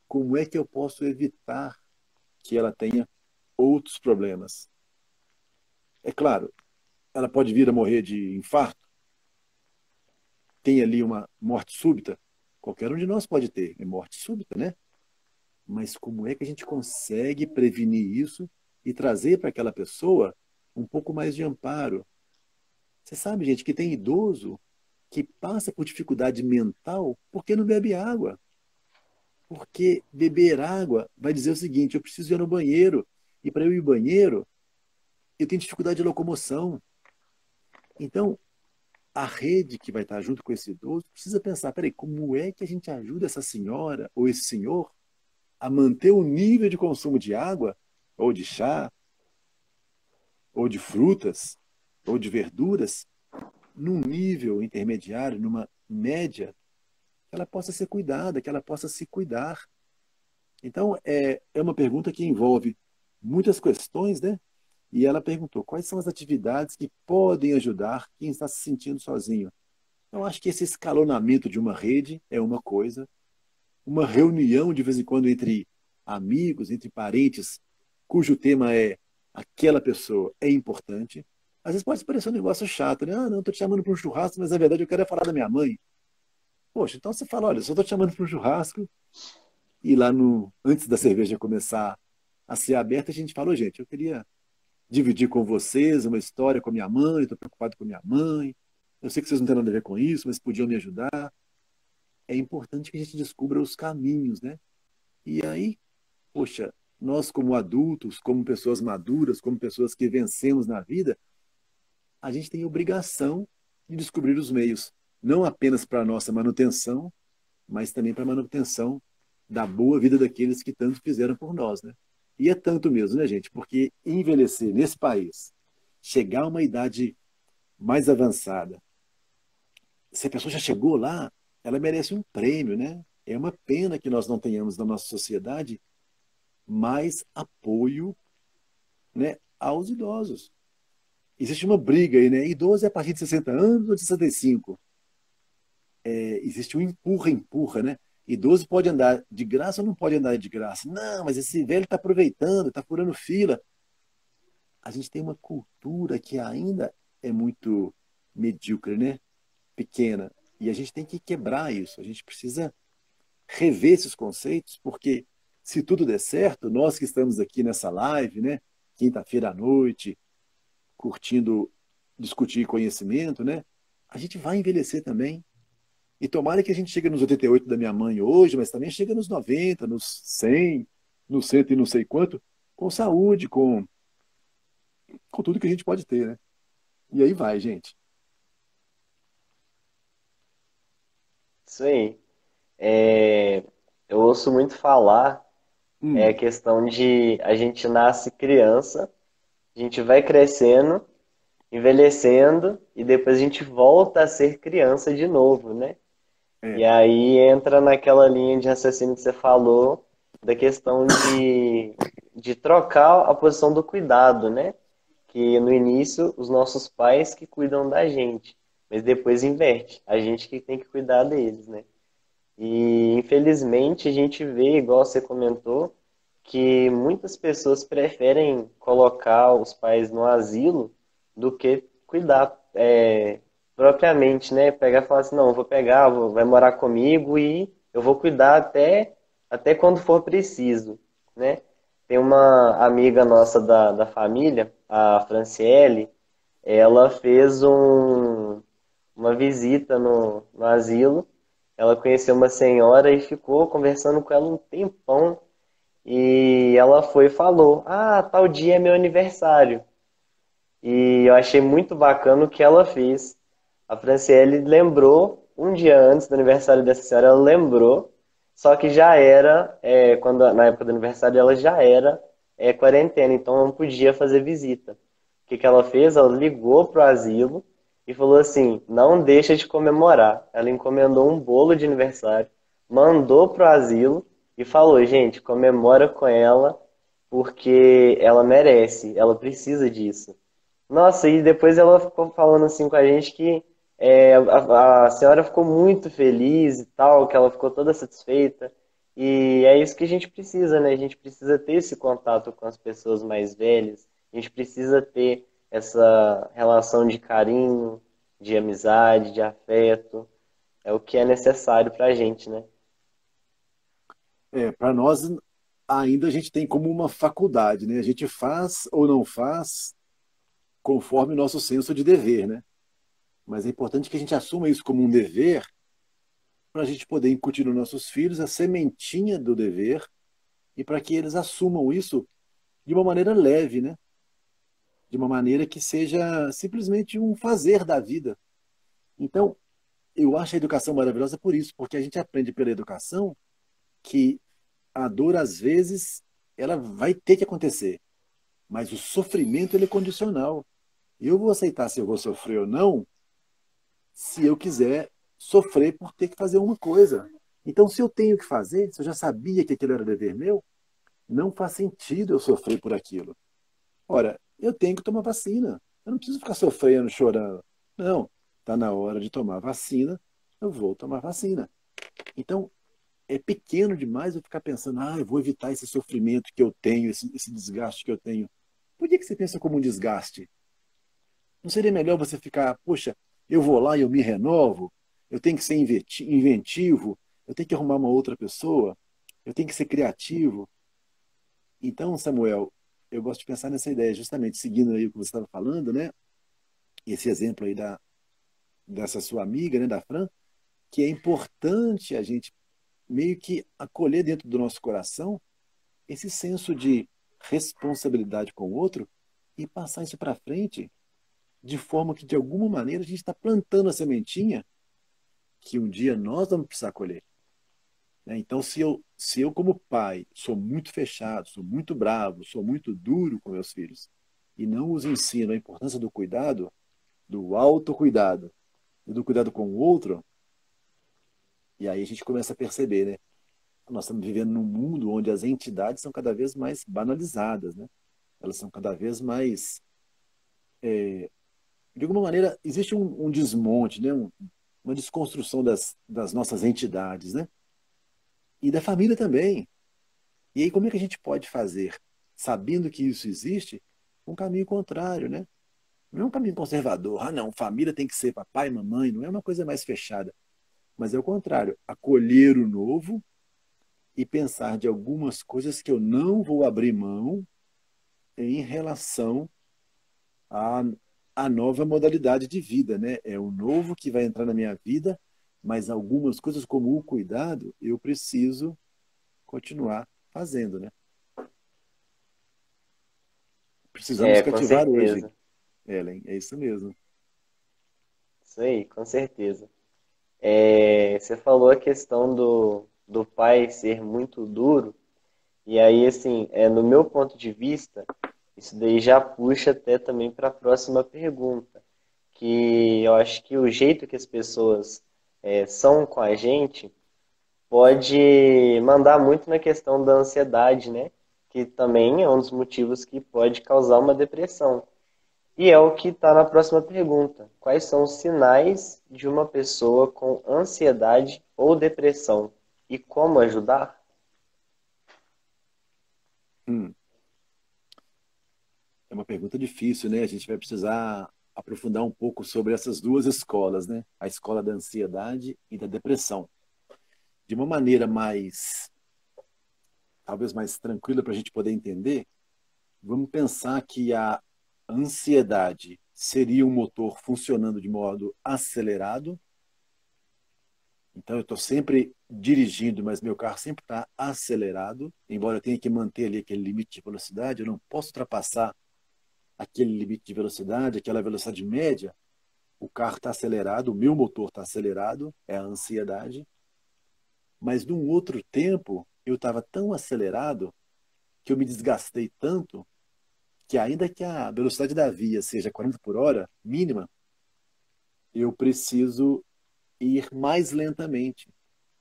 como é que eu posso evitar que ela tenha outros problemas? É claro, ela pode vir a morrer de infarto, tem ali uma morte súbita, qualquer um de nós pode ter, é morte súbita, né? Mas como é que a gente consegue prevenir isso e trazer para aquela pessoa um pouco mais de amparo? Você sabe, gente, que tem idoso que passa por dificuldade mental porque não bebe água. Porque beber água vai dizer o seguinte: eu preciso ir no banheiro. E para eu ir ao banheiro, eu tenho dificuldade de locomoção. Então, a rede que vai estar junto com esse idoso precisa pensar: peraí, como é que a gente ajuda essa senhora ou esse senhor a manter o nível de consumo de água, ou de chá, ou de frutas, ou de verduras, num nível intermediário, numa média, que ela possa ser cuidada, que ela possa se cuidar. Então, é uma pergunta que envolve muitas questões, né? E ela perguntou quais são as atividades que podem ajudar quem está se sentindo sozinho. Eu acho que esse escalonamento de uma rede é uma coisa, uma reunião de vez em quando entre amigos, entre parentes, cujo tema é aquela pessoa é importante. Às vezes pode parecer um negócio chato, né? Ah, não, estou te chamando para um churrasco, mas na verdade eu quero é falar da minha mãe. Poxa, então você fala, olha, só estou te chamando para um churrasco e lá no antes da cerveja começar a ser aberta, a gente falou, gente, eu queria dividir com vocês uma história com a minha mãe, estou preocupado com a minha mãe. Eu sei que vocês não têm nada a ver com isso, mas podiam me ajudar. É importante que a gente descubra os caminhos, né? E aí, poxa, nós como adultos, como pessoas maduras, como pessoas que vencemos na vida, a gente tem obrigação de descobrir os meios, não apenas para a nossa manutenção, mas também para a manutenção da boa vida daqueles que tanto fizeram por nós, né? E é tanto mesmo, né, gente? Porque envelhecer nesse país, chegar a uma idade mais avançada, se a pessoa já chegou lá, ela merece um prêmio, né? É uma pena que nós não tenhamos na nossa sociedade mais apoio, né, aos idosos. Existe uma briga aí, né? Idoso é a partir de 60 anos ou de 65? Existe um empurra-empurra, né? Idoso pode andar de graça ou não pode andar de graça? Não, mas esse velho está aproveitando, está furando fila. A gente tem uma cultura que ainda é muito medíocre, né? Pequena. E a gente tem que quebrar isso. A gente precisa rever esses conceitos, porque se tudo der certo, nós que estamos aqui nessa live, né? Quinta-feira à noite, curtindo discutir conhecimento, né? A gente vai envelhecer também. E tomara que a gente chegue nos 88 da minha mãe hoje, mas também chega nos 90, nos 100, nos 100 e não sei quanto, com saúde, com tudo que a gente pode ter, né? E aí vai, gente. Isso aí. É, eu ouço muito falar a Hum, questão de a gente nasce criança, a gente vai crescendo, envelhecendo e depois a gente volta a ser criança de novo, né? E é, aí entra naquela linha de raciocínio que você falou da questão de trocar a posição do cuidado, né? Que no início os nossos pais que cuidam da gente, mas depois inverte, a gente que tem que cuidar deles, né? E infelizmente a gente vê, igual você comentou, que muitas pessoas preferem colocar os pais no asilo do que cuidar propriamente, né? Pegar e falar assim, não, eu vou pegar, vai morar comigo e eu vou cuidar até quando for preciso, né? Tem uma amiga nossa da família, a Franciele, ela fez uma visita no asilo. Ela conheceu uma senhora e ficou conversando com ela um tempão. E ela foi e falou: Ah, tal dia é meu aniversário. E eu achei muito bacana o que ela fez. A Franciele lembrou, um dia antes do aniversário dessa senhora, ela lembrou, só que já era, na época do aniversário, ela já era quarentena, então não podia fazer visita. O que que ela fez? Ela ligou pro asilo e falou assim: não deixa de comemorar. Ela encomendou um bolo de aniversário, mandou pro asilo e falou: gente, comemora com ela porque ela merece, ela precisa disso. Nossa, e depois ela ficou falando assim com a gente que a senhora ficou muito feliz e tal, que ela ficou toda satisfeita. E é isso que a gente precisa, né? A gente precisa ter esse contato com as pessoas mais velhas, a gente precisa ter essa relação de carinho, de amizade, de afeto. É o que é necessário pra gente, né? para nós ainda a gente tem como uma faculdade, né? A gente faz ou não faz conforme o nosso senso de dever, né? Mas é importante que a gente assuma isso como um dever para a gente poder incutir nos nossos filhos a sementinha do dever e para que eles assumam isso de uma maneira leve, né? De uma maneira que seja simplesmente um fazer da vida. Então, eu acho a educação maravilhosa por isso, porque a gente aprende pela educação que a dor, às vezes, ela vai ter que acontecer, mas o sofrimento ele é condicional. Eu vou aceitar se eu vou sofrer ou não, se eu quiser sofrer por ter que fazer uma coisa. Então, se eu tenho que fazer, se eu já sabia que aquilo era dever meu, Não faz sentido eu sofrer por aquilo. Ora, eu tenho que tomar vacina. Eu não preciso ficar sofrendo, chorando. Não, está na hora de tomar vacina, eu vou tomar vacina. Então, é pequeno demais eu ficar pensando, eu vou evitar esse sofrimento que eu tenho, esse desgaste que eu tenho. Por que você pensa como um desgaste? Não seria melhor você ficar, poxa, eu vou lá e eu me renovo, eu tenho que ser inventivo, eu tenho que arrumar uma outra pessoa, eu tenho que ser criativo. Então, Samuel, eu gosto de pensar nessa ideia, justamente seguindo aí o que você estava falando, né? Esse exemplo aí dessa sua amiga, né, da Fran, que é importante a gente meio que acolher dentro do nosso coração esse senso de responsabilidade com o outro e passar isso para frente de forma que, de alguma maneira, a gente está plantando a sementinha que um dia nós vamos precisar colher. Né? Então, se eu, como pai, sou muito fechado, sou muito bravo, sou muito duro com meus filhos, e não os ensino a importância do cuidado, do autocuidado e do cuidado com o outro, e aí a gente começa a perceber, né? Nós estamos vivendo num mundo onde as entidades são cada vez mais banalizadas, né? Elas são cada vez mais, de alguma maneira, existe um desmonte, né? Uma desconstrução das nossas entidades, né? E da família também. E aí, como é que a gente pode fazer, sabendo que isso existe, um caminho contrário, né? Não é um caminho conservador. Não, família tem que ser papai e mamãe, não é uma coisa mais fechada. Mas é o contrário, acolher o novo e pensar de algumas coisas que eu não vou abrir mão em relação à, à nova modalidade de vida, né? É o novo que vai entrar na minha vida, mas algumas coisas como o cuidado, eu preciso continuar fazendo, né? Precisamos É, com cativar hoje, certeza. Ellen, é isso mesmo. Isso aí, com certeza. Você falou a questão do pai ser muito duro, e aí, assim, no meu ponto de vista, isso daí já puxa até também para a próxima pergunta, que eu acho que o jeito que as pessoas são com a gente pode mandar muito na questão da ansiedade, né? Que também é um dos motivos que pode causar uma depressão. E é o que está na próxima pergunta. Quais são os sinais de uma pessoa com ansiedade ou depressão? E como ajudar? Hum, é uma pergunta difícil, né? A gente vai precisar aprofundar um pouco sobre essas duas escolas, né? A escola da ansiedade e da depressão. De uma maneira talvez mais tranquila para a gente poder entender, vamos pensar que a ansiedade seria um motor funcionando de modo acelerado. Então, eu estou sempre dirigindo, mas meu carro sempre está acelerado. Embora eu tenha que manter ali aquele limite de velocidade, eu não posso ultrapassar aquele limite de velocidade, aquela velocidade média. O carro está acelerado, o meu motor está acelerado, é a ansiedade. Mas num outro tempo, eu estava tão acelerado que eu me desgastei tanto que ainda que a velocidade da via seja 40 por hora, mínima, eu preciso ir mais lentamente,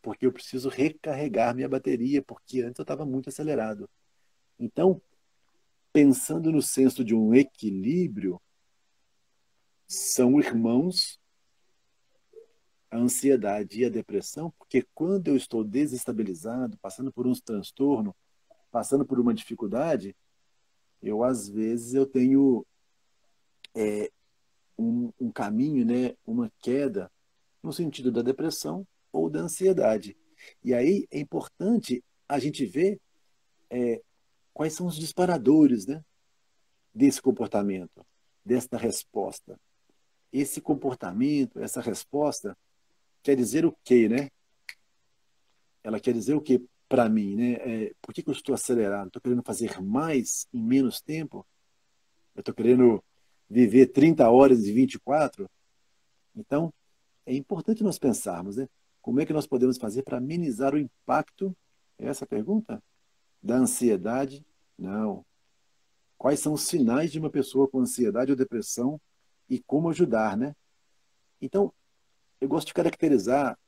porque eu preciso recarregar minha bateria, porque antes eu estava muito acelerado. Então, pensando no senso de um equilíbrio, são irmãos a ansiedade e a depressão, porque quando eu estou desestabilizado, passando por um transtorno, passando por uma dificuldade, às vezes eu tenho um caminho, né, uma queda no sentido da depressão ou da ansiedade. E aí é importante a gente ver quais são os disparadores, né, desse comportamento, desta resposta. Esse comportamento, essa resposta, quer dizer o quê, né? Ela quer dizer o quê para mim, né? Por que eu estou acelerado? Estou querendo fazer mais em menos tempo? Eu estou querendo viver 30 horas e 24? Então, é importante nós pensarmos, né? Como é que nós podemos fazer para amenizar o impacto, é essa a pergunta, da ansiedade? Não. Quais são os sinais de uma pessoa com ansiedade ou depressão e como ajudar, né? Então, eu gosto de caracterizar,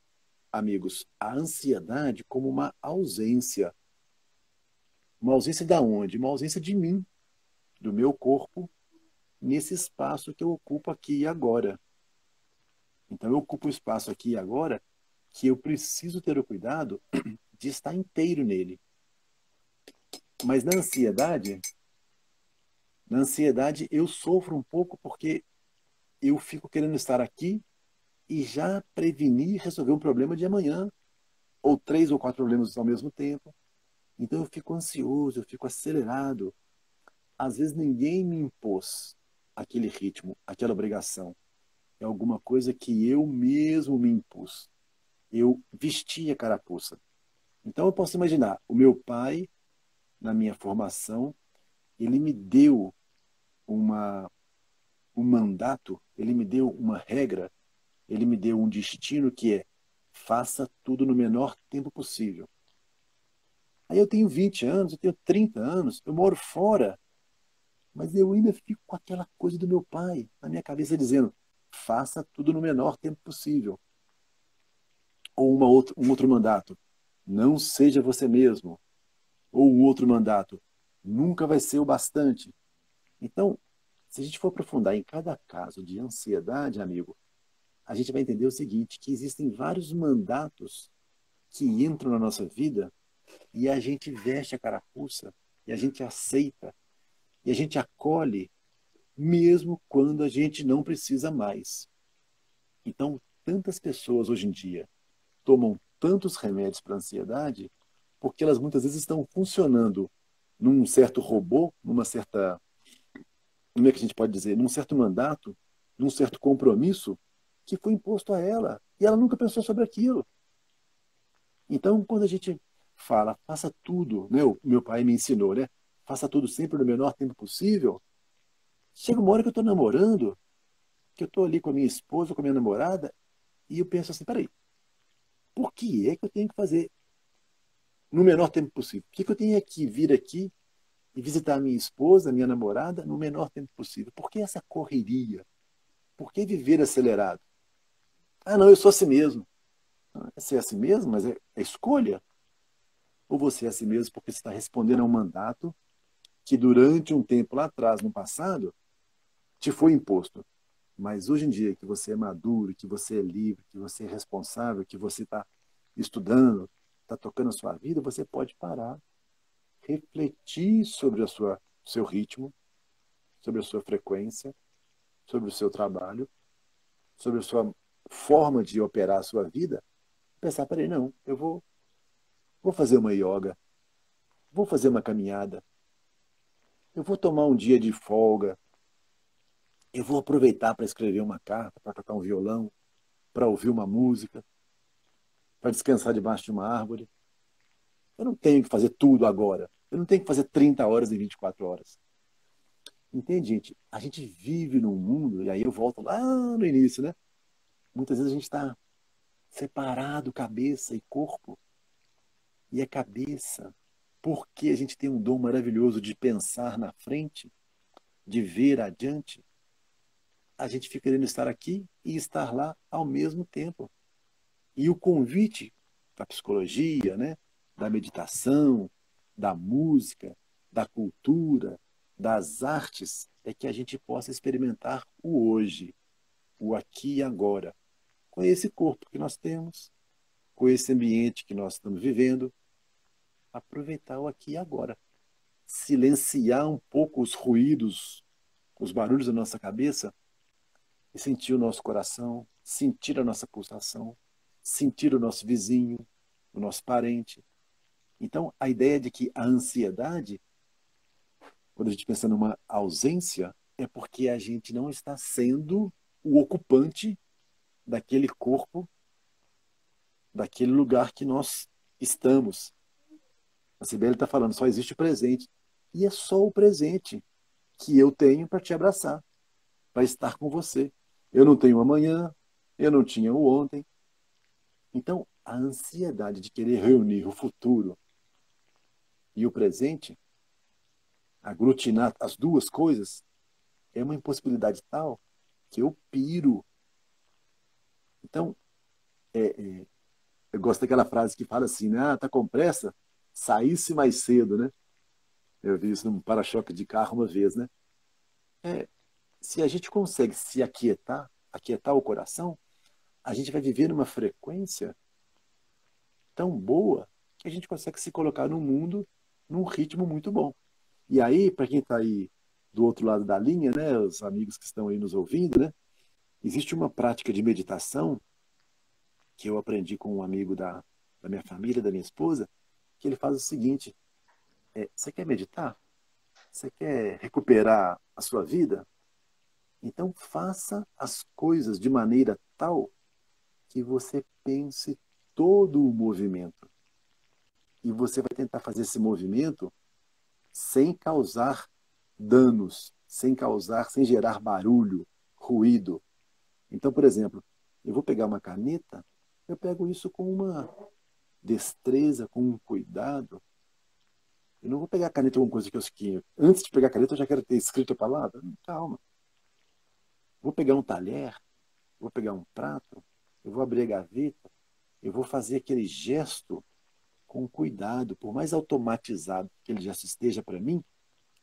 amigos, a ansiedade como uma ausência. Uma ausência da onde? Uma ausência de mim, do meu corpo, nesse espaço que eu ocupo aqui e agora. Então eu ocupo o espaço aqui e agora que eu preciso ter o cuidado de estar inteiro nele. Mas na ansiedade eu sofro um pouco porque eu fico querendo estar aqui e já prevenir e resolver um problema de amanhã, ou três ou quatro problemas ao mesmo tempo. Então eu fico ansioso, eu fico acelerado. Às vezes ninguém me impôs aquele ritmo, aquela obrigação. É alguma coisa que eu mesmo me impus. Eu vesti a carapuça. Então eu posso imaginar, o meu pai, na minha formação, ele me deu uma, um mandato, ele me deu uma regra, ele me deu um destino que é faça tudo no menor tempo possível. Aí eu tenho 20 anos, eu tenho 30 anos, eu moro fora, mas eu ainda fico com aquela coisa do meu pai na minha cabeça dizendo faça tudo no menor tempo possível. Ou um outro mandato, não seja você mesmo. Ou um outro mandato, nunca vai ser o bastante. Então, se a gente for aprofundar em cada caso de ansiedade, amigo, a gente vai entender o seguinte, que existem vários mandatos que entram na nossa vida e a gente veste a carapuça, e a gente aceita, e a gente acolhe, mesmo quando a gente não precisa mais. Então, tantas pessoas hoje em dia tomam tantos remédios para ansiedade porque elas muitas vezes estão funcionando num certo robô, numa certa, como é que a gente pode dizer, num certo mandato, num certo compromisso que foi imposto a ela e ela nunca pensou sobre aquilo. Então, quando a gente fala, faça tudo, né? O meu pai me ensinou, né? Faça tudo sempre no menor tempo possível. Chega uma hora que eu estou namorando, que eu estou ali com a minha esposa, com a minha namorada, e eu penso assim, peraí, por que é que eu tenho que fazer no menor tempo possível? Por que, que eu tenho que vir aqui e visitar a minha esposa, a minha namorada, no menor tempo possível? Por que essa correria? Por que viver acelerado? Ah, não, eu sou assim mesmo. É ser assim mesmo, mas é escolha. Ou você é assim mesmo porque você está respondendo a um mandato que durante um tempo lá atrás, no passado, te foi imposto. Mas hoje em dia, que você é maduro, que você é livre, que você é responsável, que você está estudando, está tocando a sua vida, você pode parar, refletir sobre seu ritmo, sobre a sua frequência, sobre o seu trabalho, sobre a sua forma de operar a sua vida, pensar, peraí, não, vou fazer uma yoga, vou fazer uma caminhada, eu vou tomar um dia de folga, eu vou aproveitar para escrever uma carta, para tocar um violão, para ouvir uma música, para descansar debaixo de uma árvore. Eu não tenho que fazer tudo agora. Eu não tenho que fazer 30 horas em 24 horas. Entende, gente? A gente vive num mundo, e aí eu volto lá no início, né? Muitas vezes a gente está separado cabeça e corpo. E a cabeça, porque a gente tem um dom maravilhoso de pensar na frente, de ver adiante, a gente fica querendo estar aqui e estar lá ao mesmo tempo. E o convite da psicologia, né, da meditação, da música, da cultura, das artes, é que a gente possa experimentar o hoje, o aqui e agora, com esse corpo que nós temos, com esse ambiente que nós estamos vivendo, aproveitar o aqui e agora, silenciar um pouco os ruídos, os barulhos da nossa cabeça e sentir o nosso coração, sentir a nossa pulsação, sentir o nosso vizinho, o nosso parente. Então, a ideia de que a ansiedade, quando a gente pensa numa ausência, é porque a gente não está sendo o ocupante daquele corpo, daquele lugar que nós estamos. A Sibeli está falando, só existe o presente. E é só o presente que eu tenho para te abraçar, para estar com você. Eu não tenho amanhã, eu não tinha o ontem. Então, a ansiedade de querer reunir o futuro e o presente, aglutinar as duas coisas, é uma impossibilidade tal que eu piro. Então, eu gosto daquela frase que fala assim, né? Ah, tá com pressa? Saísse mais cedo, né? Eu vi isso num para-choque de carro uma vez, né? É, se a gente consegue se aquietar, aquietar o coração, a gente vai viver numa frequência tão boa que a gente consegue se colocar no mundo num ritmo muito bom. E aí, para quem está aí do outro lado da linha, né, os amigos que estão aí nos ouvindo, né, existe uma prática de meditação que eu aprendi com um amigo da minha família, da minha esposa, que ele faz o seguinte: você quer meditar? Você quer recuperar a sua vida? Então faça as coisas de maneira tal que você pense todo o movimento. E você vai tentar fazer esse movimento sem causar danos, sem gerar barulho, ruído. Então, por exemplo, eu vou pegar uma caneta, eu pego isso com uma destreza, com um cuidado. Eu não vou pegar a caneta com uma coisa que antes de pegar a caneta eu já quero ter escrito a palavra. Calma. Vou pegar um talher, vou pegar um prato, eu vou abrir a gaveta, eu vou fazer aquele gesto com cuidado, por mais automatizado que ele já esteja para mim,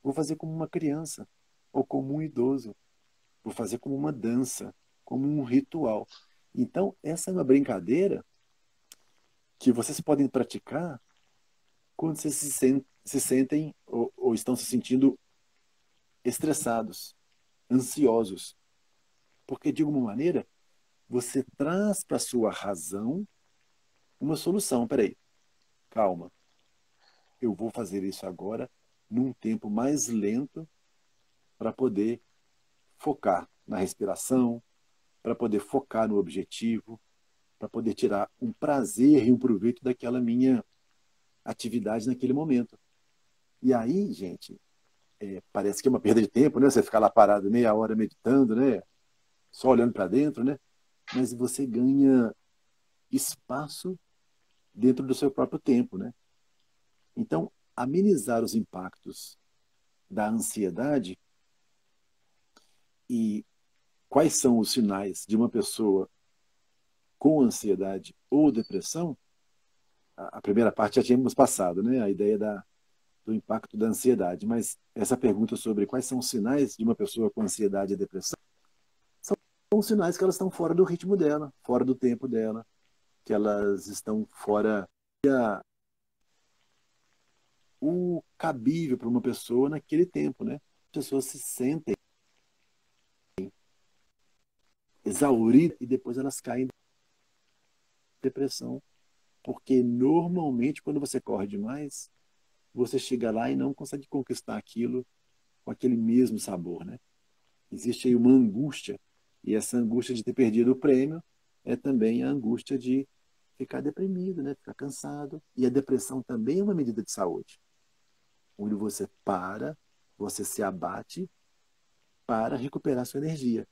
vou fazer como uma criança ou como um idoso, vou fazer como uma dança, como um ritual. Então, essa é uma brincadeira que vocês podem praticar quando vocês se sentem ou estão se sentindo estressados, ansiosos. Porque, de alguma maneira, você traz para a sua razão uma solução. Peraí, calma, eu vou fazer isso agora num tempo mais lento para poder focar na respiração, para poder focar no objetivo, para poder tirar um prazer e um proveito daquela minha atividade naquele momento. E aí, gente, parece que é uma perda de tempo, né? Você ficar lá parado meia hora meditando, né? Só olhando para dentro, né? Mas você ganha espaço dentro do seu próprio tempo, né? Então, amenizar os impactos da ansiedade e quais são os sinais de uma pessoa com ansiedade ou depressão, a primeira parte já tínhamos passado, né? A ideia do impacto da ansiedade. Mas essa pergunta sobre quais são os sinais de uma pessoa com ansiedade e depressão são os sinais que elas estão fora do ritmo dela, fora do tempo dela, que elas estão fora o cabível para uma pessoa naquele tempo, né? As pessoas se sentem exauridas e depois elas caem em depressão, porque normalmente quando você corre demais, você chega lá e não consegue conquistar aquilo com aquele mesmo sabor, né? Existe aí uma angústia, e essa angústia de ter perdido o prêmio é também a angústia de ficar deprimido, né? Ficar cansado. E a depressão também é uma medida de saúde, onde você para, você se abate para recuperar sua energia.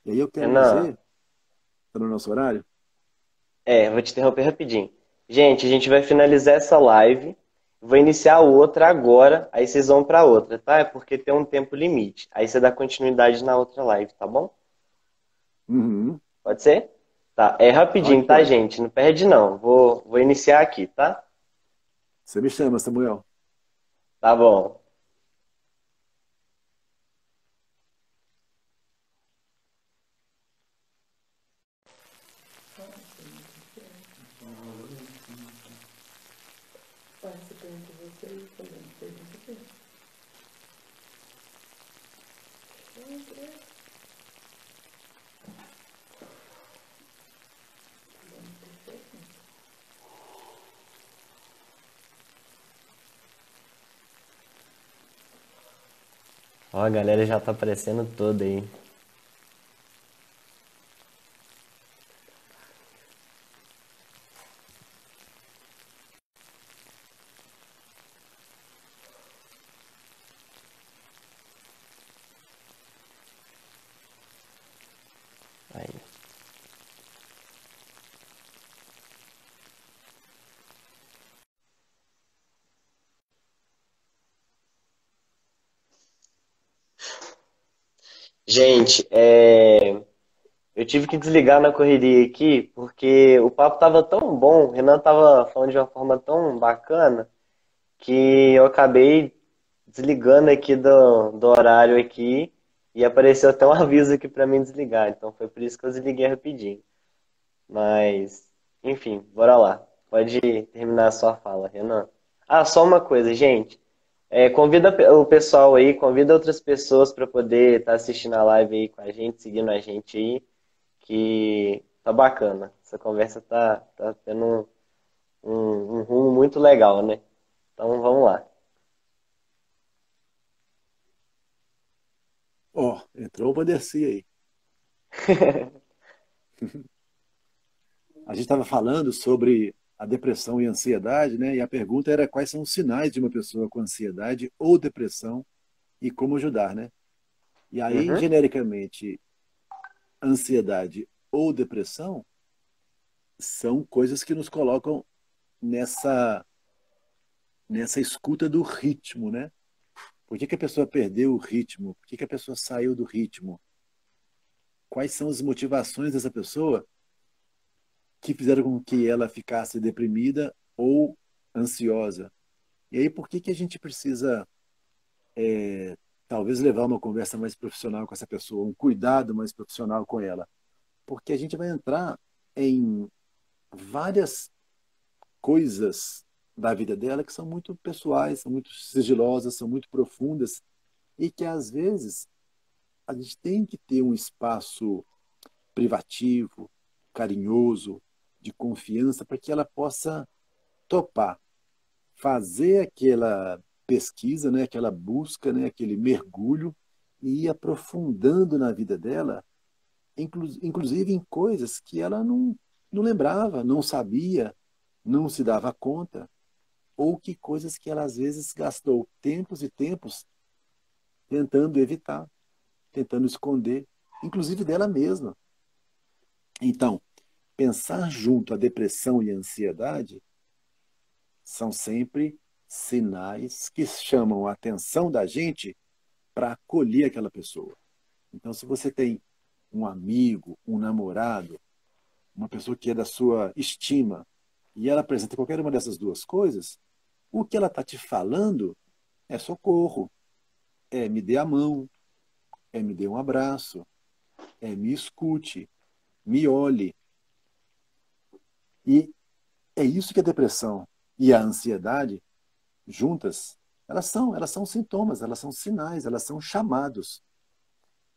E aí eu quero Renan, dizer, está no nosso horário? vou te interromper rapidinho. Gente, a gente vai finalizar essa live, vou iniciar outra agora, aí vocês vão para outra, tá? É porque tem um tempo limite. Aí você dá continuidade na outra live, tá bom? Uhum. Pode ser? Tá, é Claro rapidinho, que tá, pode. gente? Não perde não. Vou iniciar aqui, tá? Você me chama, Samuel. Tá bom. Ó, a galera já tá aparecendo toda aí. Aí. Gente, eu tive que desligar na correria aqui porque o papo tava tão bom, o Renan tava falando de uma forma tão bacana que eu acabei desligando aqui do horário aqui e apareceu até um aviso aqui para mim desligar. Então foi por isso que eu desliguei rapidinho. Mas, enfim, bora lá. Pode terminar a sua fala, Renan. Ah, só uma coisa, gente. Convida o pessoal aí, convida outras pessoas para poder estar assistindo a live aí com a gente, seguindo a gente aí, que tá bacana. Essa conversa tá tendo um rumo muito legal, né? Então vamos lá. Ó, entrou o Vandercy aí. A gente estava falando sobre a depressão e a ansiedade, né? E a pergunta era quais são os sinais de uma pessoa com ansiedade ou depressão e como ajudar, né? E aí, Uhum. genericamente, ansiedade ou depressão são coisas que nos colocam nessa escuta do ritmo, né? Por que que a pessoa perdeu o ritmo? Por que que a pessoa saiu do ritmo? Quais são as motivações dessa pessoa que fizeram com que ela ficasse deprimida ou ansiosa? E aí, por que que a gente precisa, talvez, levar uma conversa mais profissional com essa pessoa, um cuidado mais profissional com ela? Porque a gente vai entrar em várias coisas da vida dela que são muito pessoais, são muito sigilosas, são muito profundas e que, às vezes, a gente tem que ter um espaço privativo, carinhoso, de confiança, para que ela possa topar, fazer aquela pesquisa, né, aquela busca, né, aquele mergulho e ir aprofundando na vida dela, inclusive em coisas que ela não lembrava, não sabia, não se dava conta, ou que coisas que ela às vezes gastou tempos e tempos tentando evitar, tentando esconder, inclusive dela mesma. Então, pensar junto a depressão e a ansiedade são sempre sinais que chamam a atenção da gente para acolher aquela pessoa. Então, se você tem um amigo, um namorado, uma pessoa que é da sua estima, e ela apresenta qualquer uma dessas duas coisas, o que ela está te falando é socorro, é me dê a mão, é me dê um abraço, é me escute, me olhe. E é isso que a depressão e a ansiedade juntas, elas são sintomas, elas são sinais, elas são chamados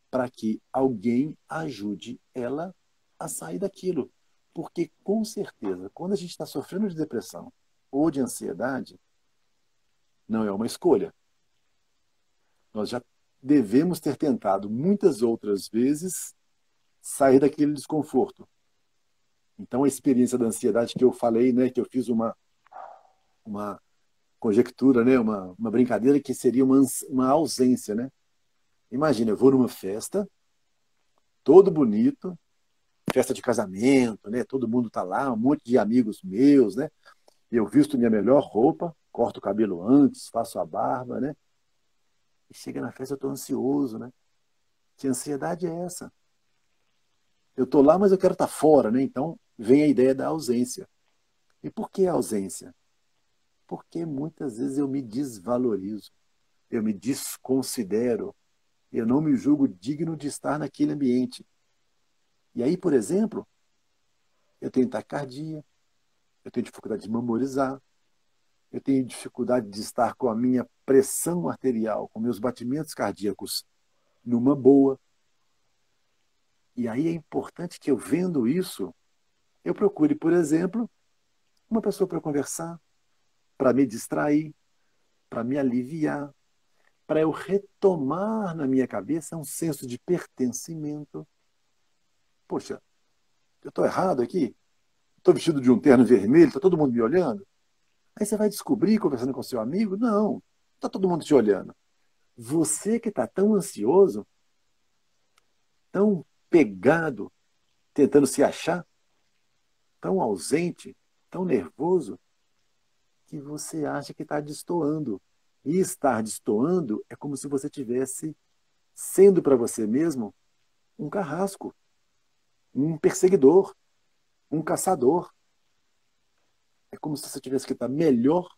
para que alguém ajude ela a sair daquilo. Porque, com certeza, quando a gente está sofrendo de depressão ou de ansiedade, não é uma escolha. Nós já devemos ter tentado muitas outras vezes sair daquele desconforto. Então, a experiência da ansiedade que eu falei, né, que eu fiz uma conjectura, né, uma brincadeira que seria uma ausência, né? Imagina, eu vou numa festa, todo bonito, festa de casamento, né? Todo mundo tá lá, um monte de amigos meus, né? Eu visto minha melhor roupa, corto o cabelo antes, faço a barba, né? E chega na festa eu tô ansioso, né? Que ansiedade é essa? Eu tô lá, mas eu quero estar fora, né? Então vem a ideia da ausência. E por que a ausência? Porque muitas vezes eu me desvalorizo, eu me desconsidero, eu não me julgo digno de estar naquele ambiente. E aí, por exemplo, eu tenho taquicardia, eu tenho dificuldade de memorizar, eu tenho dificuldade de estar com a minha pressão arterial, com meus batimentos cardíacos numa boa. E aí é importante que eu vendo isso, eu procure, por exemplo, uma pessoa para conversar, para me distrair, para me aliviar, para eu retomar na minha cabeça um senso de pertencimento. Poxa, eu estou errado aqui? Estou vestido de um terno vermelho, está todo mundo me olhando? Aí você vai descobrir, conversando com seu amigo, não, está todo mundo te olhando. Você que está tão ansioso, tão pegado, tentando se achar, tão ausente, tão nervoso, que você acha que está destoando. E estar destoando é como se você tivesse sendo para você mesmo um carrasco, um perseguidor, um caçador. É como se você tivesse que estar melhor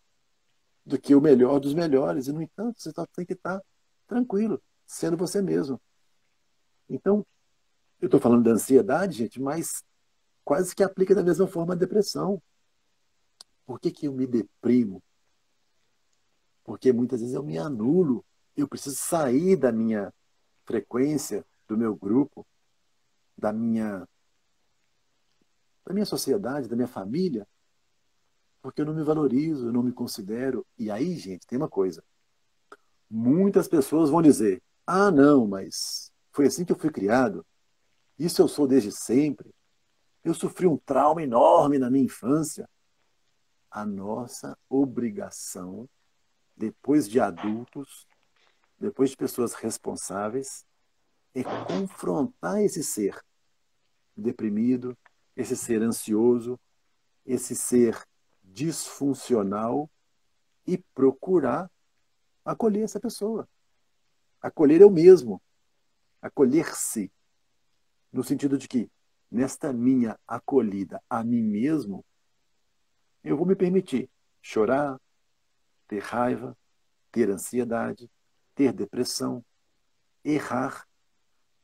do que o melhor dos melhores. E, no entanto, você tem que estar tranquilo, sendo você mesmo. Então, eu estou falando da ansiedade, gente, mas quase que aplica da mesma forma a depressão. Por que que eu me deprimo? Porque muitas vezes eu me anulo. Eu preciso sair da minha frequência, do meu grupo, da minha sociedade, da minha família, porque eu não me valorizo, eu não me considero. E aí, gente, tem uma coisa. Muitas pessoas vão dizer: ah, não, mas foi assim que eu fui criado. Isso eu sou desde sempre. Eu sofri um trauma enorme na minha infância. A nossa obrigação, depois de adultos, depois de pessoas responsáveis, é confrontar esse ser deprimido, esse ser ansioso, esse ser disfuncional e procurar acolher essa pessoa. Acolher eu mesmo, acolher-se, no sentido de que, nesta minha acolhida a mim mesmo, eu vou me permitir chorar, ter raiva, ter ansiedade, ter depressão, errar.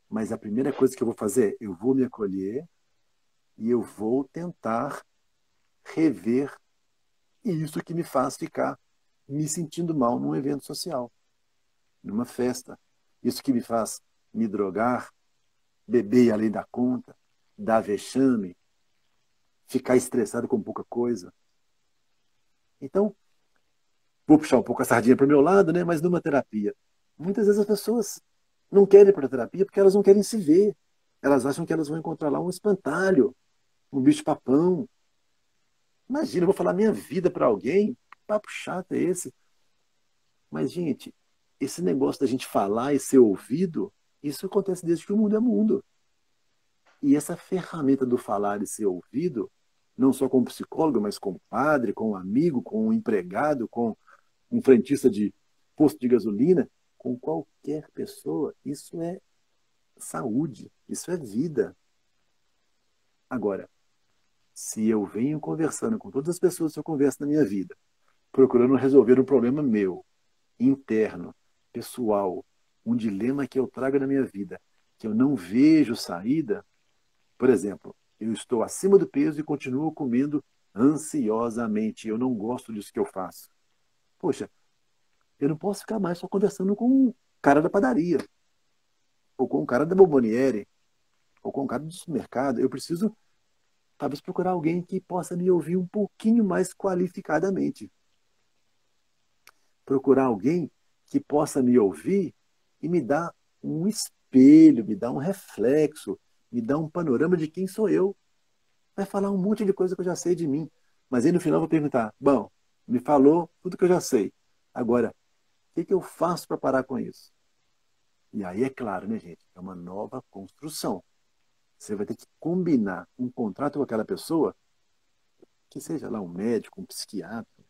Mas a primeira coisa que eu vou fazer é eu vou me acolher e eu vou tentar rever isso que me faz ficar me sentindo mal num evento social, numa festa. Isso que me faz me drogar, beber além da conta, dar vexame, ficar estressado com pouca coisa. Então, vou puxar um pouco a sardinha para o meu lado, né? Mas numa terapia, muitas vezes as pessoas não querem ir para a terapia porque elas não querem se ver. Elas acham que elas vão encontrar lá um espantalho, um bicho-papão. Imagina, eu vou falar minha vida para alguém? Que papo chato é esse? Mas, gente, esse negócio da gente falar e ser ouvido, isso acontece desde que o mundo é mundo. E essa ferramenta do falar e ser ouvido, não só como psicólogo, mas como padre, com um amigo, com um empregado, com um frentista de posto de gasolina, com qualquer pessoa, isso é saúde, isso é vida. Agora, se eu venho conversando com todas as pessoas que eu converso na minha vida, procurando resolver um problema meu, interno, pessoal, um dilema que eu trago na minha vida, que eu não vejo saída, por exemplo, eu estou acima do peso e continuo comendo ansiosamente, eu não gosto disso que eu faço. Poxa, eu não posso ficar mais só conversando com o cara da padaria, ou com o cara da bomboniere, ou com o cara do supermercado. Eu preciso, talvez, procurar alguém que possa me ouvir um pouquinho mais qualificadamente. Procurar alguém que possa me ouvir e me dar um espelho, me dar um reflexo, me dar um panorama de quem sou eu. Vai falar um monte de coisa que eu já sei de mim. Mas aí no final eu vou perguntar: bom, me falou tudo que eu já sei. Agora, o que eu faço para parar com isso? E aí é claro, né, gente? É uma nova construção. Você vai ter que combinar um contrato com aquela pessoa, que seja lá um médico, um psiquiatra, um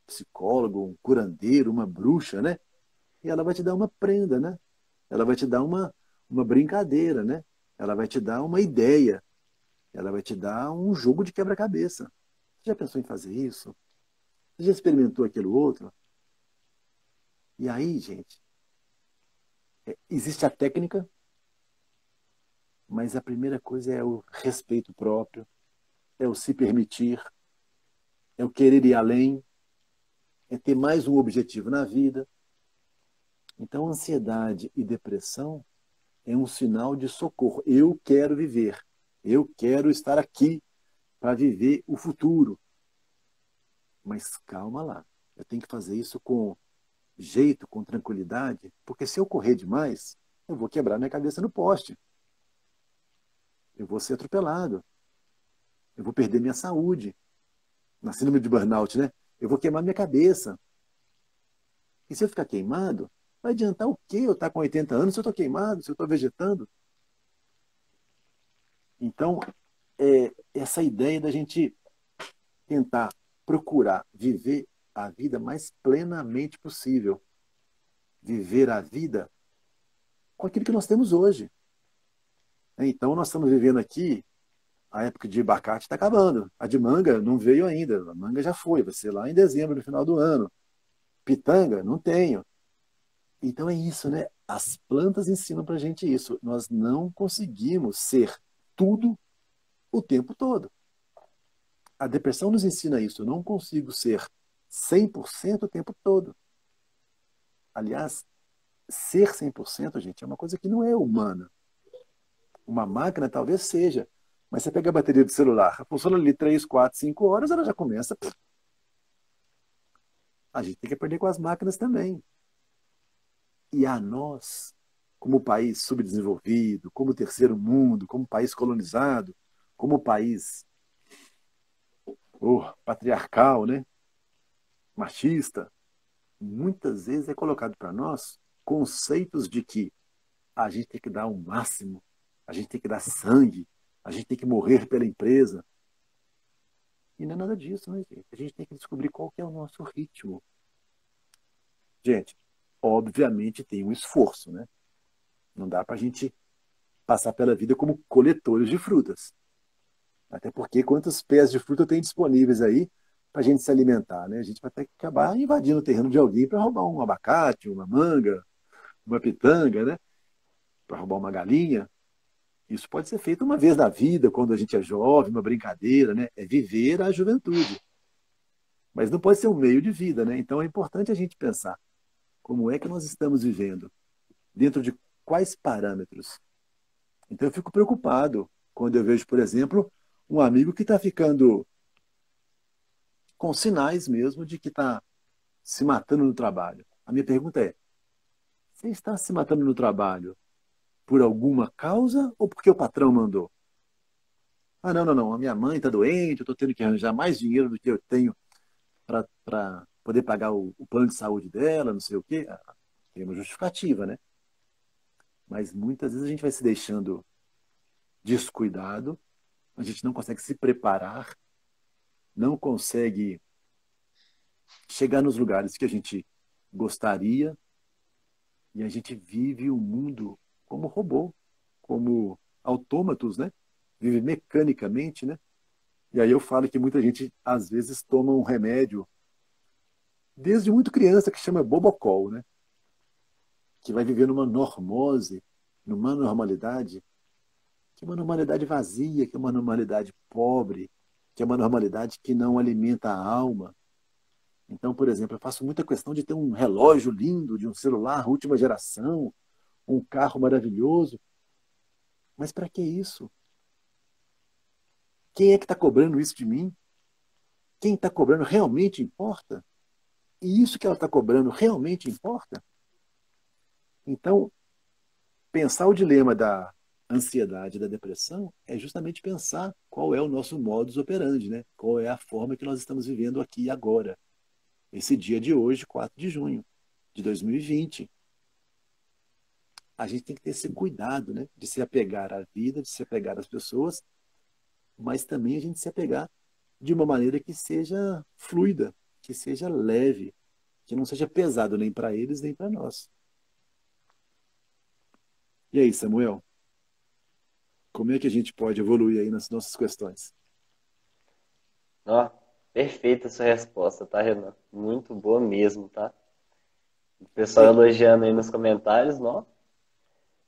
psicólogo, um curandeiro, uma bruxa, né? E ela vai te dar uma prenda, né? Ela vai te dar uma brincadeira, né? Ela vai te dar uma ideia. Ela vai te dar um jogo de quebra-cabeça. Você já pensou em fazer isso? Você já experimentou aquilo outro? E aí, gente, existe a técnica, mas a primeira coisa é o respeito próprio, é o se permitir, é o querer ir além, é ter mais um objetivo na vida. Então, ansiedade e depressão é um sinal de socorro. Eu quero viver, eu quero estar aqui para viver o futuro. Mas calma lá, eu tenho que fazer isso com jeito, com tranquilidade, porque se eu correr demais, eu vou quebrar minha cabeça no poste. Eu vou ser atropelado. Eu vou perder minha saúde. Na síndrome de burnout, né? Eu vou queimar minha cabeça. E se eu ficar queimado, vai adiantar o quê eu estar com 80 anos se eu estou queimado, se eu estou vegetando? Então, essa ideia da gente tentar procurar viver a vida mais plenamente possível. Viver a vida com aquilo que nós temos hoje. Então, nós estamos vivendo aqui, a época de abacate está acabando. A de manga não veio ainda. A manga já foi, vai ser lá em dezembro, no final do ano. pitanga? Não tenho. Então é isso, né? As plantas ensinam pra gente isso. Nós não conseguimos ser tudo o tempo todo. A depressão nos ensina isso. Eu não consigo ser 100% o tempo todo. Aliás, ser 100%, gente, é uma coisa que não é humana. Uma máquina talvez seja, mas você pega a bateria do celular, funciona ali 3, 4, 5 horas, ela já começa. A gente tem que aprender com as máquinas também. E a nós, como país subdesenvolvido, como terceiro mundo, como país colonizado, como país patriarcal, né? Machista, muitas vezes é colocado para nós conceitos de que a gente tem que dar o máximo, a gente tem que dar sangue, a gente tem que morrer pela empresa. E não é nada disso, né, gente? A gente tem que descobrir qual que é o nosso ritmo. Gente, obviamente tem um esforço, né? Não dá para a gente passar pela vida como coletores de frutas. Até porque quantos pés de fruta tem disponíveis aí para a gente se alimentar, né? A gente vai ter que acabar invadindo o terreno de alguém para roubar um abacate, uma manga, uma pitanga, né? Para roubar uma galinha. Isso pode ser feito uma vez na vida, quando a gente é jovem, uma brincadeira, né? É viver a juventude. Mas não pode ser um meio de vida, né? Então é importante a gente pensar como é que nós estamos vivendo, dentro de quais parâmetros. Então eu fico preocupado quando eu vejo, por exemplo, um amigo que está ficando com sinais mesmo de que está se matando no trabalho. A minha pergunta é: você está se matando no trabalho por alguma causa ou porque o patrão mandou? Ah, não, não, não. A minha mãe está doente, eu estou tendo que arranjar mais dinheiro do que eu tenho para poder pagar o plano de saúde dela, não sei o quê. Ah, tem uma justificativa, né? Mas muitas vezes a gente vai se deixando descuidado, a gente não consegue se preparar, não consegue chegar nos lugares que a gente gostaria, e a gente vive o mundo como robô, como autômatos, né? Vive mecanicamente, né? E aí eu falo que muita gente, às vezes, toma um remédio, desde muito criança, que chama Bobocol, né? Que vai viver numa normose, numa normalidade, que é uma normalidade vazia, que é uma normalidade pobre, que é uma normalidade que não alimenta a alma. Então, por exemplo, eu faço muita questão de ter um relógio lindo, de um celular última geração, um carro maravilhoso. Mas para que isso? Quem é que está cobrando isso de mim? Quem está cobrando realmente importa? E isso que ela está cobrando realmente importa? Então, pensar o dilema da ansiedade e da depressão é justamente pensar qual é o nosso modus operandi, né? Qual é a forma que nós estamos vivendo aqui e agora. Esse dia de hoje, 4 de junho de 2020. A gente tem que ter esse cuidado, né? De se apegar à vida, de se apegar às pessoas, mas também a gente se apegar de uma maneira que seja fluida, que seja leve, que não seja pesado nem para eles nem para nós. E aí, Samuel, como é que a gente pode evoluir aí nas nossas questões? Ó, perfeita a sua resposta, tá, Renan? Muito boa mesmo, tá? O pessoal É, elogiando aí nos comentários, não?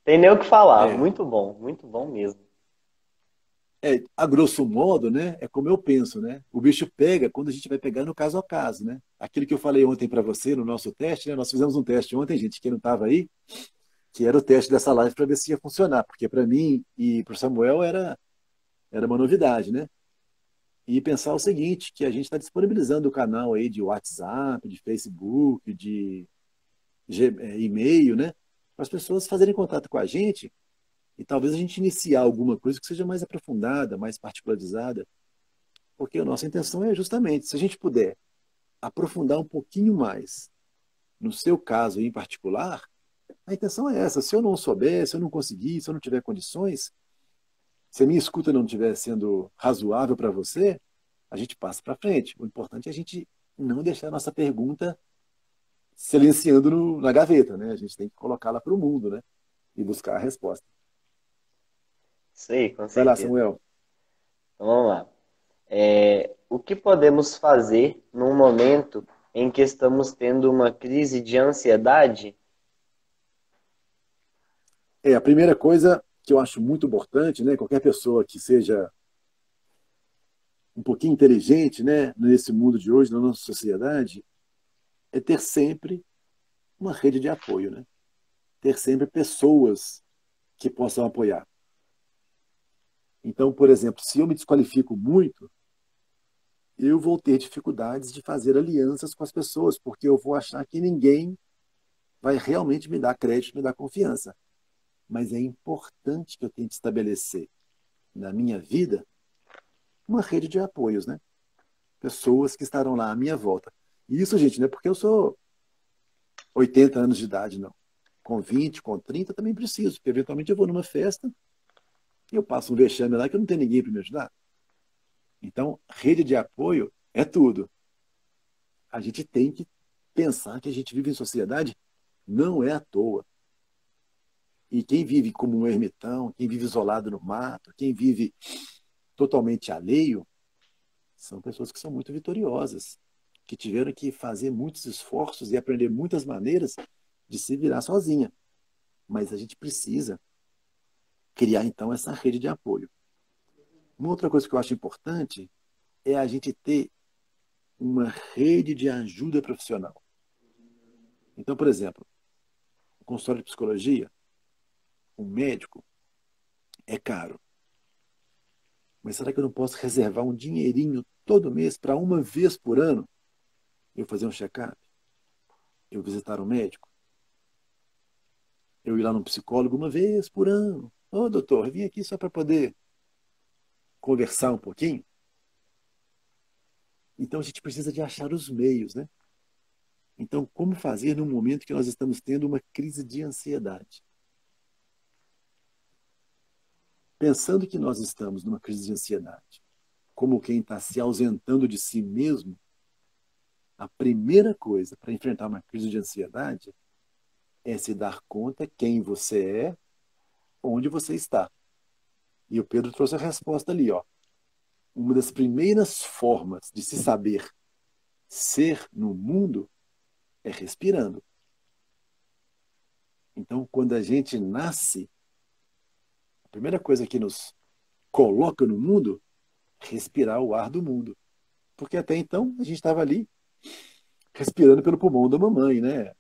Tem nem o que falar. é, Muito bom mesmo. a grosso modo, né, é como eu penso, né? O bicho pega quando a gente vai pegar no caso a caso, né? Aquilo que eu falei ontem para você no nosso teste, né? Nós fizemos um teste ontem, gente, quem não estava aí, que era o teste dessa live para ver se ia funcionar, porque para mim e para o Samuel era uma novidade, né? E pensar o seguinte, que a gente está disponibilizando o canal aí de WhatsApp, de Facebook, de e-mail, né? Para as pessoas fazerem contato com a gente e talvez a gente iniciar alguma coisa que seja mais aprofundada, mais particularizada, porque a nossa intenção é justamente, se a gente puder aprofundar um pouquinho mais, no seu caso em particular, a intenção é essa. Se eu não souber, se eu não conseguir, se eu não tiver condições, se a minha escuta não estiver sendo razoável para você, a gente passa para frente. O importante é a gente não deixar a nossa pergunta silenciando na gaveta, né? A gente tem que colocá-la para o mundo, né? E buscar a resposta. Isso aí, com Vai lá, certeza. Samuel. Então, vamos lá. O que podemos fazer num momento em que estamos tendo uma crise de ansiedade? A primeira coisa que eu acho muito importante, né, qualquer pessoa que seja um pouquinho inteligente, né, nesse mundo de hoje, na nossa sociedade, é ter sempre uma rede de apoio, né? Ter sempre pessoas que possam apoiar. Então, por exemplo, se eu me desqualifico muito, eu vou ter dificuldades de fazer alianças com as pessoas, porque eu vou achar que ninguém vai realmente me dar crédito, me dar confiança. Mas é importante que eu tente estabelecer na minha vida uma rede de apoios, né? Pessoas que estarão lá à minha volta. E isso, gente, não é porque eu sou 80 anos de idade, não. Com 20, com 30 também preciso, porque eventualmente eu vou numa festa e eu passo um vexame lá que eu não tenho ninguém para me ajudar. Então, rede de apoio é tudo. A gente tem que pensar que a gente vive em sociedade não é à toa. E quem vive como um ermitão, quem vive isolado no mato, quem vive totalmente alheio, são pessoas que são muito vitoriosas, que tiveram que fazer muitos esforços e aprender muitas maneiras de se virar sozinha. Mas a gente precisa criar, então, essa rede de apoio. Uma outra coisa que eu acho importante é a gente ter uma rede de ajuda profissional. Então, por exemplo, o consultório de psicologia, um médico, é caro. Mas será que eu não posso reservar um dinheirinho todo mês para uma vez por ano eu fazer um check-up? Eu visitar um médico? Eu ir lá num psicólogo uma vez por ano? Ô, doutor, vim aqui só para poder conversar um pouquinho? Então a gente precisa de achar os meios, né? Então, como fazer no momento que nós estamos tendo uma crise de ansiedade? Pensando que nós estamos numa crise de ansiedade, como quem está se ausentando de si mesmo, a primeira coisa para enfrentar uma crise de ansiedade é se dar conta quem você é, onde você está. E o Pedro trouxe a resposta ali, ó. Uma das primeiras formas de se saber ser no mundo é respirando. Então, quando a gente nasce, a primeira coisa que nos coloca no mundo é respirar o ar do mundo. Porque até então a gente estava ali respirando pelo pulmão da mamãe, né?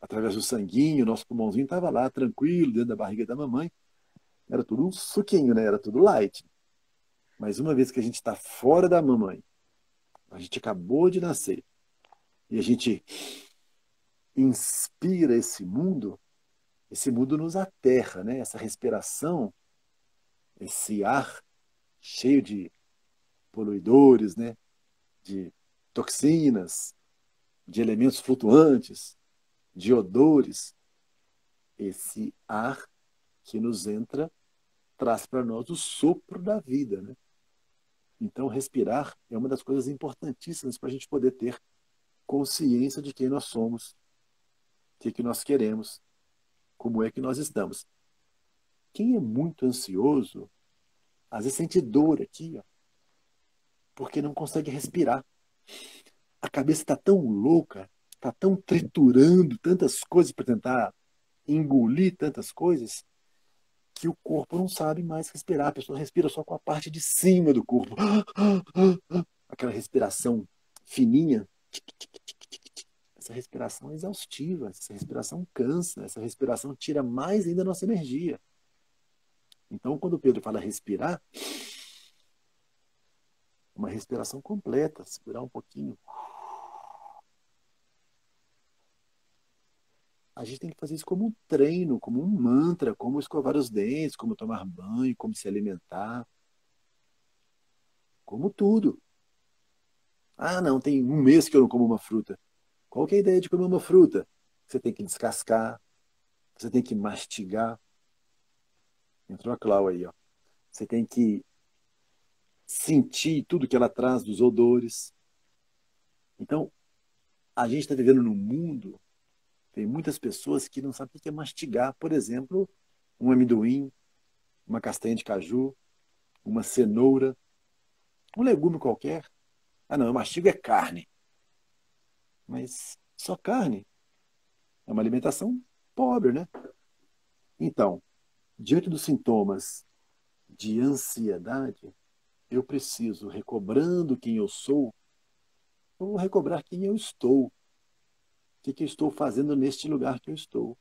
Através do sanguinho, nosso pulmãozinho estava lá tranquilo dentro da barriga da mamãe. Era tudo um suquinho, né? Era tudo light. Mas uma vez que a gente está fora da mamãe, a gente acabou de nascer e a gente inspira esse mundo nos aterra, né? Essa respiração, esse ar cheio de poluidores, né? De toxinas, de elementos flutuantes, de odores. Esse ar que nos entra traz para nós o sopro da vida, né? Então, respirar é uma das coisas importantíssimas para a gente poder ter consciência de quem nós somos, o que nós queremos, como é que nós estamos. Quem é muito ansioso, às vezes sente dor aqui, ó, porque não consegue respirar. A cabeça está tão louca, está tão triturando tantas coisas para tentar engolir tantas coisas, que o corpo não sabe mais respirar. A pessoa respira só com a parte de cima do corpo. Aquela respiração fininha. Essa respiração é exaustiva, essa respiração cansa, essa respiração tira mais ainda a nossa energia. Então, quando o Pedro fala respirar, uma respiração completa, segurar um pouquinho. A gente tem que fazer isso como um treino, como um mantra, como escovar os dentes, como tomar banho, como se alimentar, como tudo. Ah, não, tem um mês que eu não como uma fruta. Qual que é a ideia de comer uma fruta? Você tem que descascar, você tem que mastigar. Entrou a Clau aí, ó. Você tem que sentir tudo que ela traz dos odores. Então, a gente está vivendo num mundo, tem muitas pessoas que não sabem o que é mastigar. Por exemplo, um amendoim, uma castanha de caju, uma cenoura, um legume qualquer. Ah, não, eu mastigo é carne. Mas só carne é uma alimentação pobre, né? Então, diante dos sintomas de ansiedade, eu preciso, recobrando quem eu sou, eu vou recobrar quem eu estou. O que eu estou fazendo neste lugar que eu estou.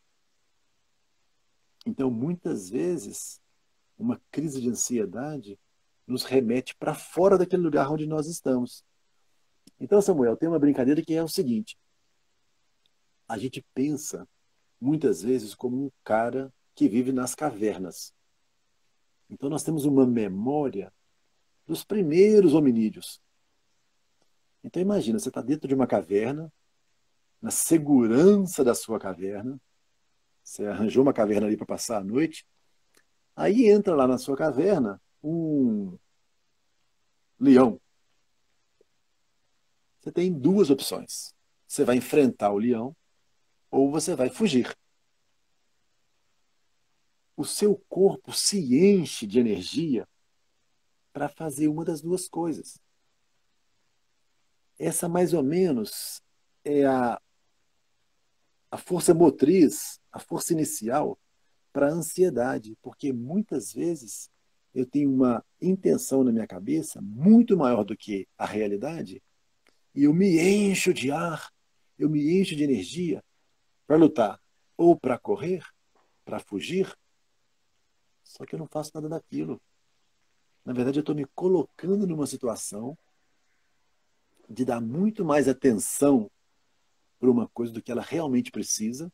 Então, muitas vezes, uma crise de ansiedade nos remete para fora daquele lugar onde nós estamos. Então, Samuel, tem uma brincadeira que é o seguinte: a gente pensa muitas vezes como um cara que vive nas cavernas. Então, nós temos uma memória dos primeiros hominídeos. Então, imagina, você está dentro de uma caverna, na segurança da sua caverna, você arranjou uma caverna ali para passar a noite, aí entra lá na sua caverna um leão. Você tem duas opções. Você vai enfrentar o leão ou você vai fugir. O seu corpo se enche de energia para fazer uma das duas coisas. Essa, mais ou menos, é a força motriz, a força inicial para a ansiedade, porque muitas vezes eu tenho uma intenção na minha cabeça muito maior do que a realidade e eu me encho de ar, eu me encho de energia para lutar ou para correr, para fugir, só que eu não faço nada daquilo. Na verdade, eu estou me colocando numa situação de dar muito mais atenção para uma coisa do que ela realmente precisa.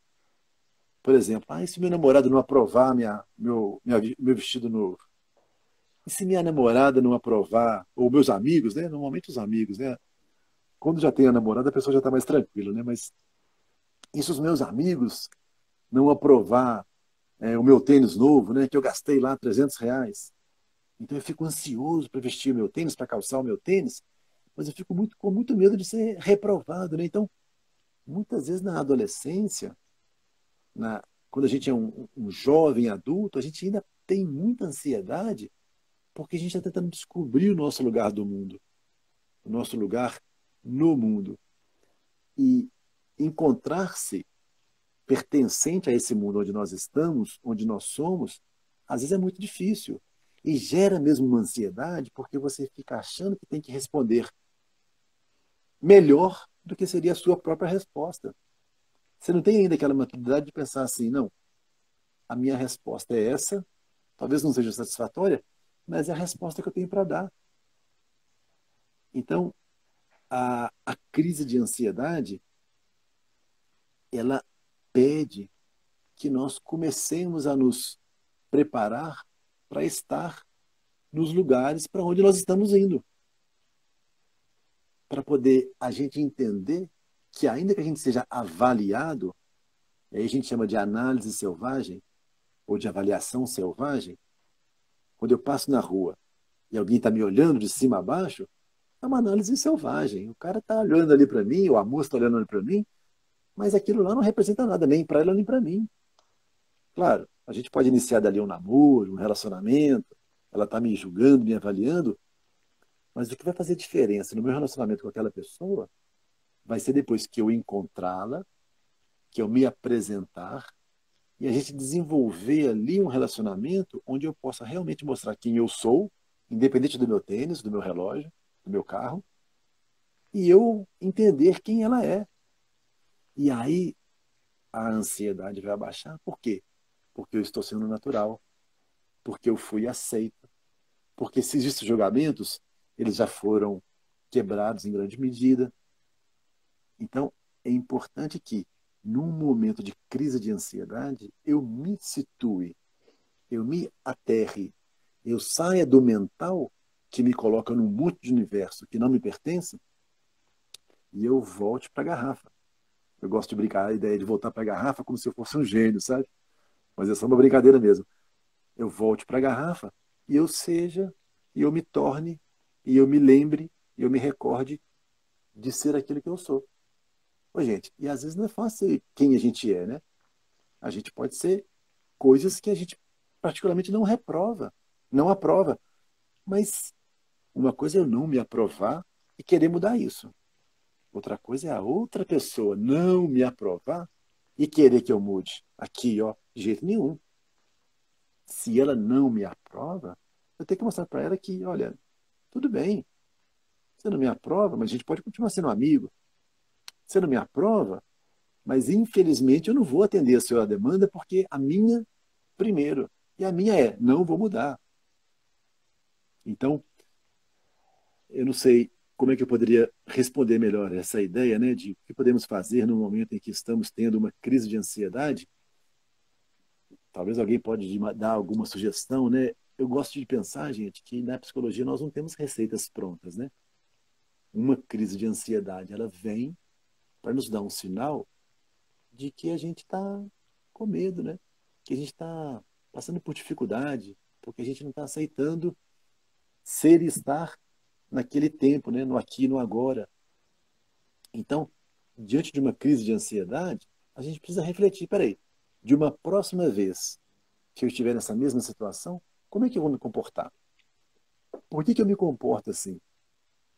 Por exemplo, e se meu namorado não aprovar meu vestido novo? E se minha namorada não aprovar? Ou meus amigos, né? Normalmente os amigos, né? Quando já tem a namorada, a pessoa já está mais tranquila, né? Mas e se os meus amigos não aprovar o meu tênis novo, né? Que eu gastei lá R$ 300. Então eu fico ansioso para vestir o meu tênis, para calçar o meu tênis, mas eu fico com muito medo de ser reprovado, né? Então, muitas vezes na adolescência, na, quando a gente é um jovem adulto, a gente ainda tem muita ansiedade porque a gente está tentando descobrir o nosso lugar do mundo, o nosso lugar no mundo. E encontrar-se pertencente a esse mundo onde nós estamos, onde nós somos, às vezes é muito difícil. E gera mesmo uma ansiedade porque você fica achando que tem que responder melhor do que seria a sua própria resposta. Você não tem ainda aquela maturidade de pensar assim, não, a minha resposta é essa, talvez não seja satisfatória, mas é a resposta que eu tenho para dar. Então, a crise de ansiedade, ela pede que nós comecemos a nos preparar para estar nos lugares para onde nós estamos indo. Para poder a gente entender que, ainda que a gente seja avaliado, aí a gente chama de análise selvagem, ou de avaliação selvagem, quando eu passo na rua e alguém está me olhando de cima a baixo, é uma análise selvagem. O cara está olhando ali para mim, ou a moça está olhando ali para mim, mas aquilo lá não representa nada, nem para ela nem para mim. Claro, a gente pode iniciar dali um namoro, um relacionamento, ela está me julgando, me avaliando, mas o que vai fazer diferença no meu relacionamento com aquela pessoa vai ser depois que eu encontrá-la, que eu me apresentar e a gente desenvolver ali um relacionamento onde eu possa realmente mostrar quem eu sou, independente do meu tênis, do meu relógio, do meu carro, e eu entender quem ela é. E aí a ansiedade vai abaixar. Por quê? Porque eu estou sendo natural, porque eu fui aceito, porque se existem julgamentos, eles já foram quebrados em grande medida. Então, é importante que, num momento de crise de ansiedade, eu me situe, eu me aterre, eu saia do mental que me coloca num monte de universo que não me pertence e eu volte para a garrafa. Eu gosto de brincar a ideia de voltar para a garrafa como se eu fosse um gênio, sabe? Mas é só uma brincadeira mesmo. Eu volte para a garrafa e eu seja, e eu me torne, e eu me lembre, e eu me recorde de ser aquilo que eu sou. Ô, gente, e às vezes não é fácil ser quem a gente é, né? A gente pode ser coisas que a gente particularmente não reprova, não aprova. Mas uma coisa é eu não me aprovar e querer mudar isso. Outra coisa é a outra pessoa não me aprovar e querer que eu mude. Aqui, ó, de jeito nenhum. Se ela não me aprova, eu tenho que mostrar para ela que, olha, tudo bem, você não me aprova, mas a gente pode continuar sendo amigo. Você não me aprova, mas infelizmente eu não vou atender a sua demanda porque a minha, primeiro, e a minha é, não vou mudar. Então, eu não sei como é que eu poderia responder melhor essa ideia, né, de o que podemos fazer no momento em que estamos tendo uma crise de ansiedade. Talvez alguém pode dar alguma sugestão, né? Eu gosto de pensar, gente, que na psicologia nós não temos receitas prontas, né? Uma crise de ansiedade, ela vem para nos dar um sinal de que a gente está com medo, né? Que a gente está passando por dificuldade, porque a gente não está aceitando ser e estar naquele tempo, né? No aqui e no agora. Então, diante de uma crise de ansiedade, a gente precisa refletir, peraí, de uma próxima vez que eu estiver nessa mesma situação, como é que eu vou me comportar? Por que eu me comporto assim?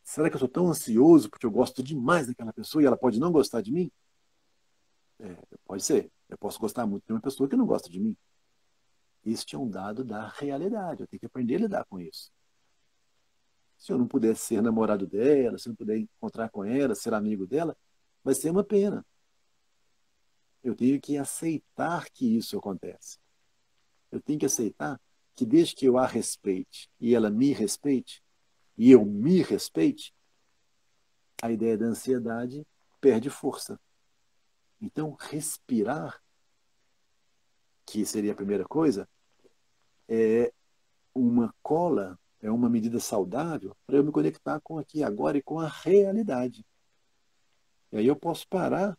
Será que eu sou tão ansioso porque eu gosto demais daquela pessoa e ela pode não gostar de mim? É, pode ser. Eu posso gostar muito de uma pessoa que não gosta de mim. Este é um dado da realidade. Eu tenho que aprender a lidar com isso. Se eu não puder ser namorado dela, se eu não puder encontrar com ela, ser amigo dela, vai ser uma pena. Eu tenho que aceitar que isso acontece. Eu tenho que aceitar que desde que eu a respeite e ela me respeite, e eu me respeite, a ideia da ansiedade perde força. Então, respirar, que seria a primeira coisa, é uma cola, é uma medida saudável para eu me conectar com aqui agora e com a realidade. E aí eu posso parar.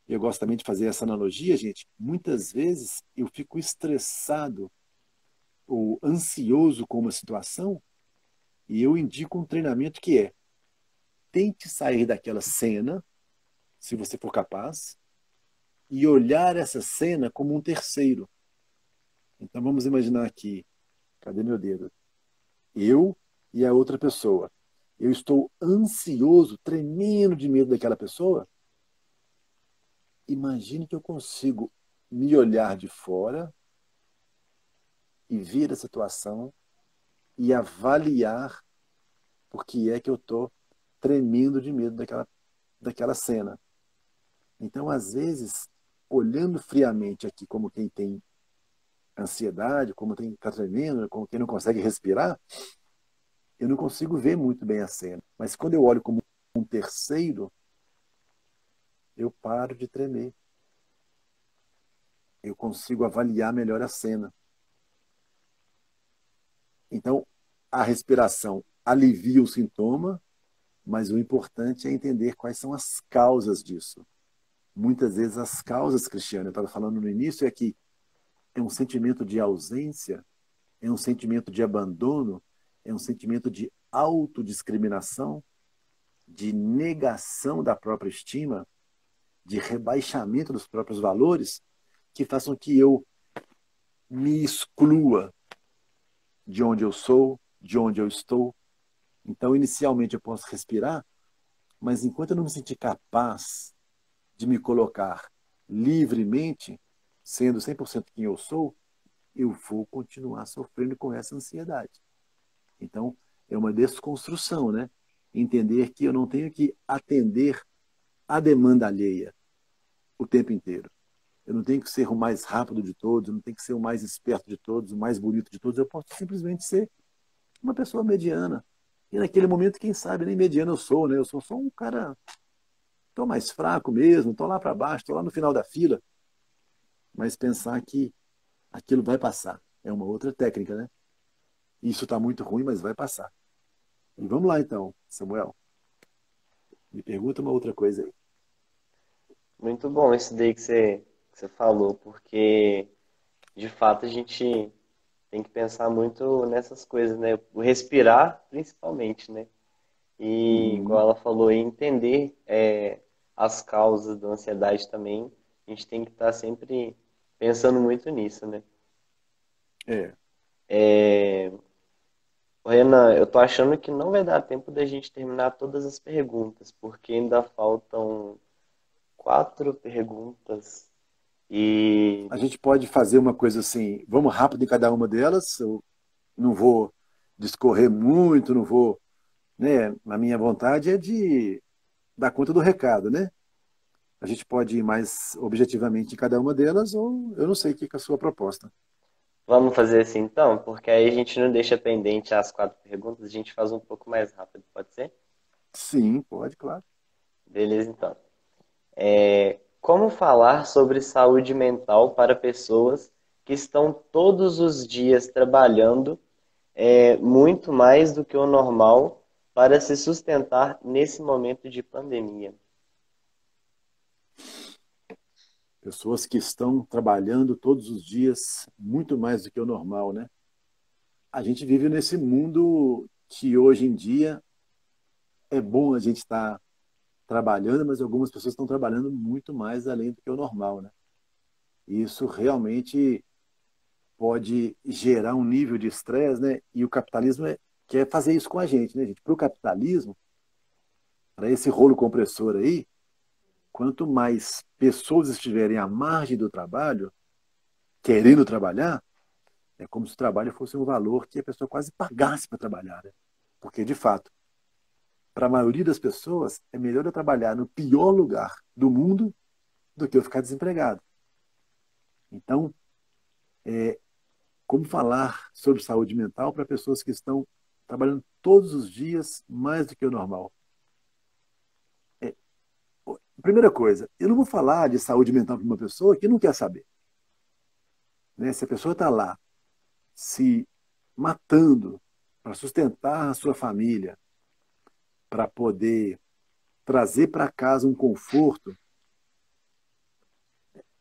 Eu gosto também de fazer essa analogia, gente. Muitas vezes eu fico estressado ou ansioso com uma situação e eu indico um treinamento que é: tente sair daquela cena, se você for capaz, e olhar essa cena como um terceiro. Então vamos imaginar aqui, cadê meu dedo? Eu e a outra pessoa. Eu estou ansioso, tremendo de medo daquela pessoa. Imagine que eu consigo me olhar de fora e ver a situação e avaliar por que é que eu estou tremendo de medo daquela cena. Então, às vezes, olhando friamente aqui como quem tem ansiedade, como quem está tremendo, como quem não consegue respirar, eu não consigo ver muito bem a cena. Mas quando eu olho como um terceiro, eu paro de tremer. Eu consigo avaliar melhor a cena. Então, a respiração alivia o sintoma, mas o importante é entender quais são as causas disso. Muitas vezes as causas, Cristiano, eu estava falando no início, é que é um sentimento de ausência, é um sentimento de abandono, é um sentimento de autodiscriminação, de negação da própria estima, de rebaixamento dos próprios valores, que façam que eu me exclua de onde eu sou, de onde eu estou. Então, inicialmente, eu posso respirar, mas enquanto eu não me sentir capaz de me colocar livremente, sendo 100% quem eu sou, eu vou continuar sofrendo com essa ansiedade. Então, é uma desconstrução, né? Entender que eu não tenho que atender à demanda alheia o tempo inteiro. Eu não tenho que ser o mais rápido de todos, eu não tenho que ser o mais esperto de todos, o mais bonito de todos. Eu posso simplesmente ser uma pessoa mediana. E naquele momento, quem sabe, nem mediano eu sou, né? Eu sou só um cara, tô mais fraco mesmo, tô lá para baixo, tô lá no final da fila. Mas pensar que aquilo vai passar é uma outra técnica, né? Isso está muito ruim, mas vai passar. E vamos lá então, Samuel. Me pergunta uma outra coisa aí. Muito bom esse daí que você falou, porque de fato a gente tem que pensar muito nessas coisas, né? O respirar, principalmente, né? E, igual Uhum. ela falou, entender as causas da ansiedade também. A gente tem que estar sempre pensando muito nisso, né? É, Renan, eu tô achando que não vai dar tempo da gente terminar todas as perguntas, porque ainda faltam 4 perguntas. E A gente pode fazer uma coisa assim, vamos rápido em cada uma delas, eu não vou discorrer muito, não vou, né? A minha vontade é de dar conta do recado, né? A gente pode ir mais objetivamente em cada uma delas, ou eu não sei o que é a sua proposta. vamos fazer assim então, porque aí a gente não deixa pendente as 4 perguntas, a gente faz um pouco mais rápido, pode ser? Sim, pode, claro. Beleza, então. Como falar sobre saúde mental para pessoas que estão todos os dias trabalhando muito mais do que o normal para se sustentar nesse momento de pandemia? Pessoas que estão trabalhando todos os dias muito mais do que o normal, né? A gente vive nesse mundo que hoje em dia é bom a gente estar trabalhando, mas algumas pessoas estão trabalhando muito mais além do que o normal, né? E isso realmente pode gerar um nível de estresse, né? E o capitalismo quer fazer isso com a gente, né, gente? Para o capitalismo, para esse rolo compressor aí, quanto mais pessoas estiverem à margem do trabalho, querendo trabalhar, é como se o trabalho fosse um valor que a pessoa quase pagasse para trabalhar, né? Porque, de fato, para a maioria das pessoas, é melhor eu trabalhar no pior lugar do mundo do que eu ficar desempregado. Então, como falar sobre saúde mental para pessoas que estão trabalhando todos os dias mais do que o normal? É, primeira coisa, eu não vou falar de saúde mental para uma pessoa que não quer saber. Né? Se a pessoa está lá se matando para sustentar a sua família, para poder trazer para casa um conforto,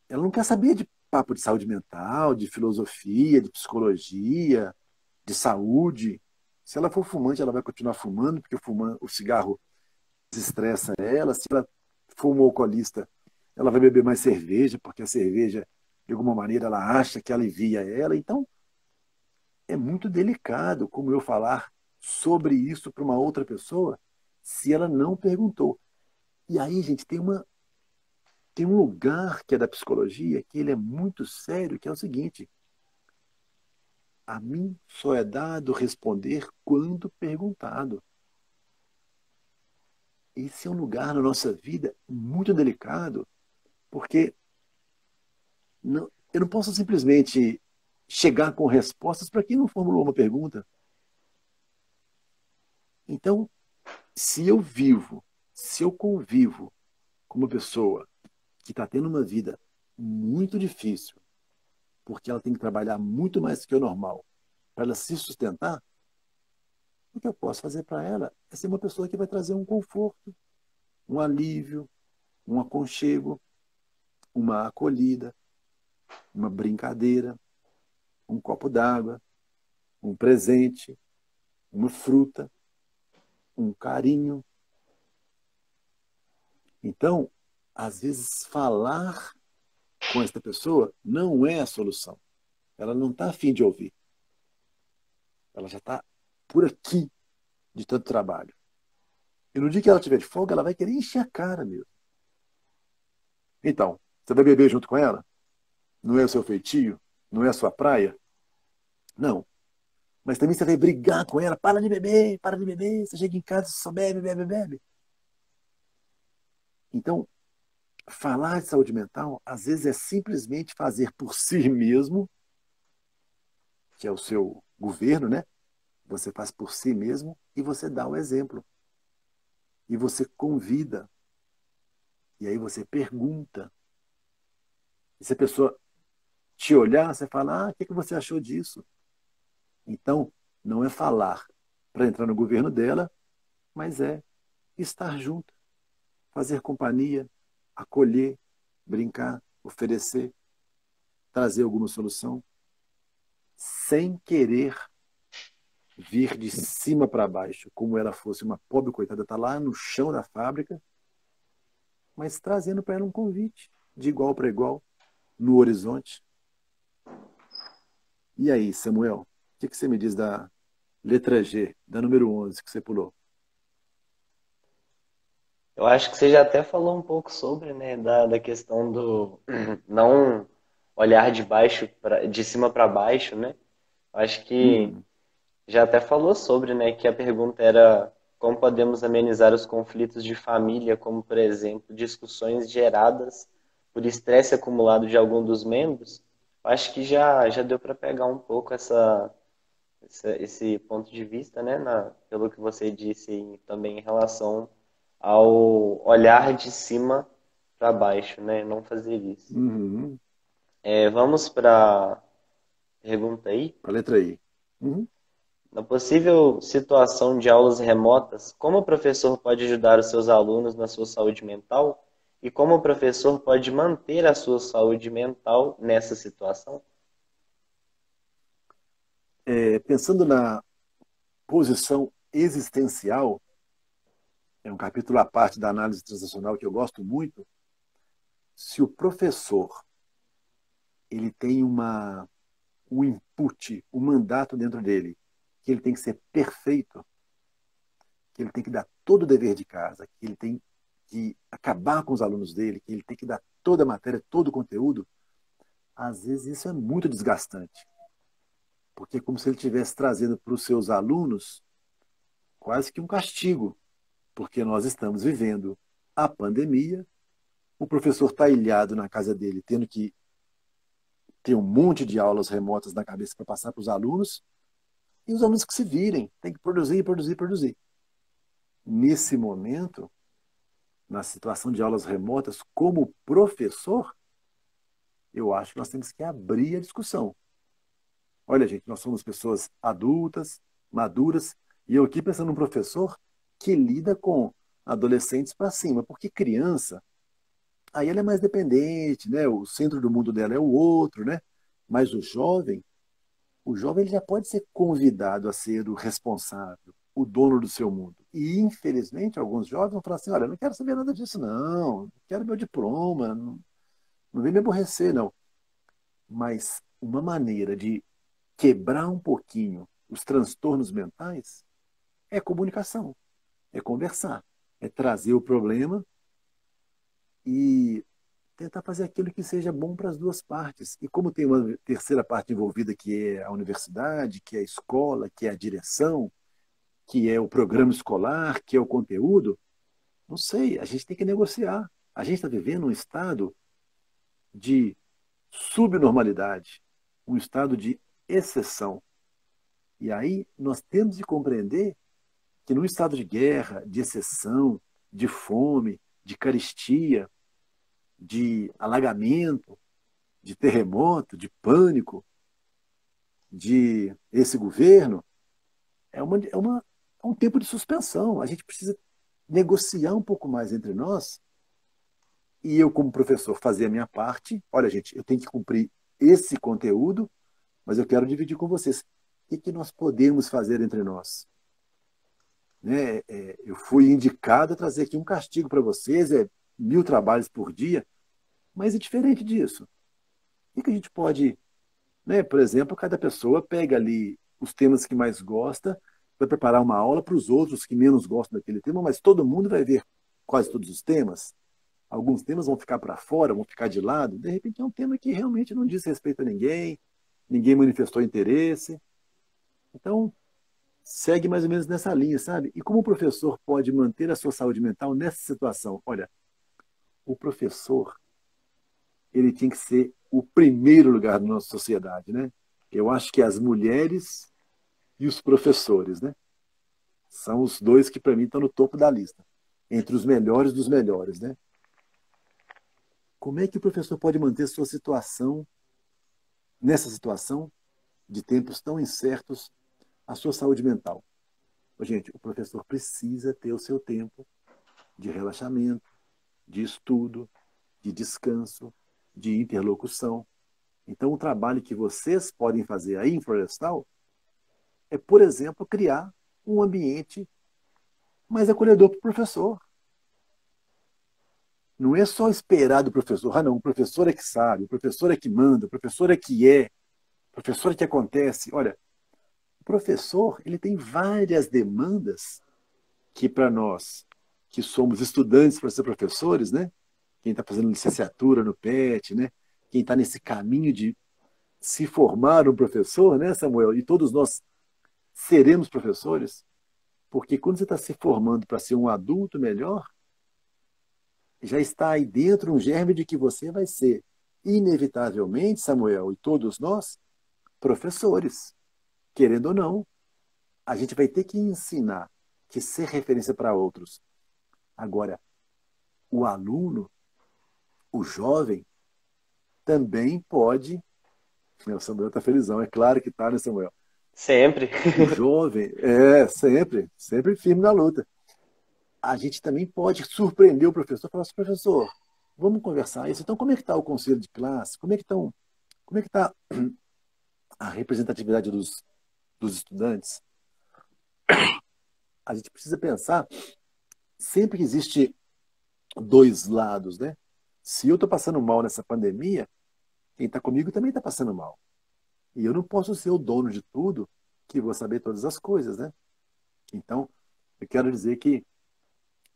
ela não quer saber de papo de saúde mental, de filosofia, de psicologia, de saúde. Se ela for fumante, ela vai continuar fumando, porque o cigarro desestressa ela. Se ela for uma alcoolista, ela vai beber mais cerveja, porque a cerveja, de alguma maneira, ela acha que alivia ela. Então, é muito delicado como eu falar sobre isso para uma outra pessoa se ela não perguntou. E aí, gente, tem um lugar que é da psicologia que ele é muito sério, que é o seguinte: a mim só é dado responder quando perguntado. Esse é um lugar na nossa vida muito delicado, porque eu não posso simplesmente chegar com respostas para quem não formulou uma pergunta. Então, se eu vivo, se eu convivo com uma pessoa que está tendo uma vida muito difícil, porque ela tem que trabalhar muito mais do que o normal para ela se sustentar, o que eu posso fazer para ela é ser uma pessoa que vai trazer um conforto, um alívio, um aconchego, uma acolhida, uma brincadeira, um copo d'água, um presente, uma fruta, um carinho. Então, às vezes, falar com esta pessoa não é a solução. Ela não está afim de ouvir. Ela já está por aqui de tanto trabalho. E no dia que ela tiver de folga, ela vai querer encher a cara mesmo. Então, você vai beber junto com ela? Não é o seu feitio? Não é a sua praia? Não. Mas também você vai brigar com ela. Para de beber, para de beber. Você chega em casa e só bebe, bebe, bebe. Então, falar de saúde mental, às vezes, é simplesmente fazer por si mesmo, que é o seu governo, né? Você faz por si mesmo e você dá o exemplo. E você convida. E aí você pergunta. E se a pessoa te olhar, você fala: o que você achou disso? Então, não é falar para entrar no governo dela, mas é estar junto, fazer companhia, acolher, brincar, oferecer, trazer alguma solução, sem querer vir de cima para baixo, como ela fosse uma pobre coitada, está lá no chão da fábrica, mas trazendo para ela um convite, de igual para igual, no horizonte. E aí, Samuel, o que você me diz Letra G, da número 11 que você pulou. Eu acho que você já até falou um pouco sobre, né, da questão do não olhar de cima para baixo, né? Eu acho que Uhum. já até falou sobre, né, que a pergunta era como podemos amenizar os conflitos de família, como, por exemplo, discussões geradas por estresse acumulado de algum dos membros. Eu acho que já deu para pegar um pouco esse ponto de vista, né, pelo que você disse também em relação ao olhar de cima para baixo, né, não fazer isso. Uhum. Vamos para a pergunta aí. A letra I. Uhum. Na possível situação de aulas remotas, como o professor pode ajudar os seus alunos na sua saúde mental? E como o professor pode manter a sua saúde mental nessa situação? Pensando na posição existencial, é um capítulo à parte da análise transacional que eu gosto muito. Se o professor ele tem um input, um mandato dentro dele, que ele tem que ser perfeito, que ele tem que dar todo o dever de casa, que ele tem que acabar com os alunos dele, que ele tem que dar toda a matéria, todo o conteúdo, às vezes isso é muito desgastante, porque é como se ele estivesse trazendo para os seus alunos quase que um castigo, porque nós estamos vivendo a pandemia, o professor está ilhado na casa dele, tendo que ter um monte de aulas remotas na cabeça para passar para os alunos, e os alunos que se virem, tem que produzir, produzir, produzir. Nesse momento, na situação de aulas remotas, como professor, eu acho que nós temos que abrir a discussão. Olha, gente, nós somos pessoas adultas, maduras, e eu aqui pensando num professor que lida com adolescentes para cima, porque criança, aí ela é mais dependente, né? O centro do mundo dela é o outro, né? Mas o jovem ele já pode ser convidado a ser o responsável, o dono do seu mundo. E, infelizmente, alguns jovens vão falar assim, olha, eu não quero saber nada disso, não quero meu diploma, não vem me aborrecer, não. Mas uma maneira de quebrar um pouquinho os transtornos mentais é comunicação, é conversar, é trazer o problema e tentar fazer aquilo que seja bom para as duas partes. E como tem uma terceira parte envolvida, que é a universidade, que é a escola, que é a direção, que é o programa escolar, que é o conteúdo, não sei, a gente tem que negociar. A gente está vivendo um estado de subnormalidade, um estado de exceção. E aí nós temos de compreender que num estado de guerra, de exceção, de fome, de carestia, de alagamento, de terremoto, de pânico, de esse governo, é um tempo de suspensão. A gente precisa negociar um pouco mais entre nós e eu, como professor, fazer a minha parte. Olha, gente, eu tenho que cumprir esse conteúdo, mas eu quero dividir com vocês. O que nós podemos fazer entre nós? Né? Eu fui indicado a trazer aqui um castigo para vocês, 1.000 trabalhos por dia, mas é diferente disso. O que a gente pode, né? Por exemplo, cada pessoa pega ali os temas que mais gosta, vai preparar uma aula para os outros que menos gostam daquele tema, mas todo mundo vai ver quase todos os temas. Alguns temas vão ficar para fora, vão ficar de lado. De repente é um tema que realmente não diz respeito a ninguém, ninguém manifestou interesse. Então, segue mais ou menos nessa linha, sabe? E como o professor pode manter a sua saúde mental nessa situação? Olha, o professor, ele tem que ser o primeiro lugar da nossa sociedade, né? Eu acho que as mulheres e os professores, né? São os dois que, para mim, estão no topo da lista. Entre os melhores dos melhores, né? Como é que o professor pode manter sua situação, nessa situação de tempos tão incertos, a sua saúde mental? Gente, o professor precisa ter o seu tempo de relaxamento, de estudo, de descanso, de interlocução. Então, o trabalho que vocês podem fazer aí em Florestal é, por exemplo, criar um ambiente mais acolhedor para o professor. Não é só esperar do professor. Ah, não, o professor é que sabe, o professor é que manda, o professor é que o professor é que acontece. Olha, O professor, ele tem várias demandas que para nós, que somos estudantes para ser professores, né? Quem está fazendo licenciatura no PET, né? Quem está nesse caminho de se formar um professor, né, Samuel? E todos nós seremos professores, porque quando você está se formando para ser um adulto melhor, já está aí dentro um germe de que você vai ser, inevitavelmente, Samuel, e todos nós, professores. Querendo ou não, a gente vai ter que ensinar, que ser referência para outros. Agora, o aluno, o jovem, também pode. Meu, Samuel está felizão, é claro que está, né, Samuel? Sempre. O jovem, sempre, sempre firme na luta. A gente também pode surpreender o professor e falar assim, professor, vamos conversar isso. Então, como é que está o conselho de classe? Como é que está a representatividade dos estudantes? A gente precisa pensar, sempre que existe dois lados, né? Se eu estou passando mal nessa pandemia, quem está comigo também está passando mal. E eu não posso ser o dono de tudo, que vou saber todas as coisas, né? Então, eu quero dizer que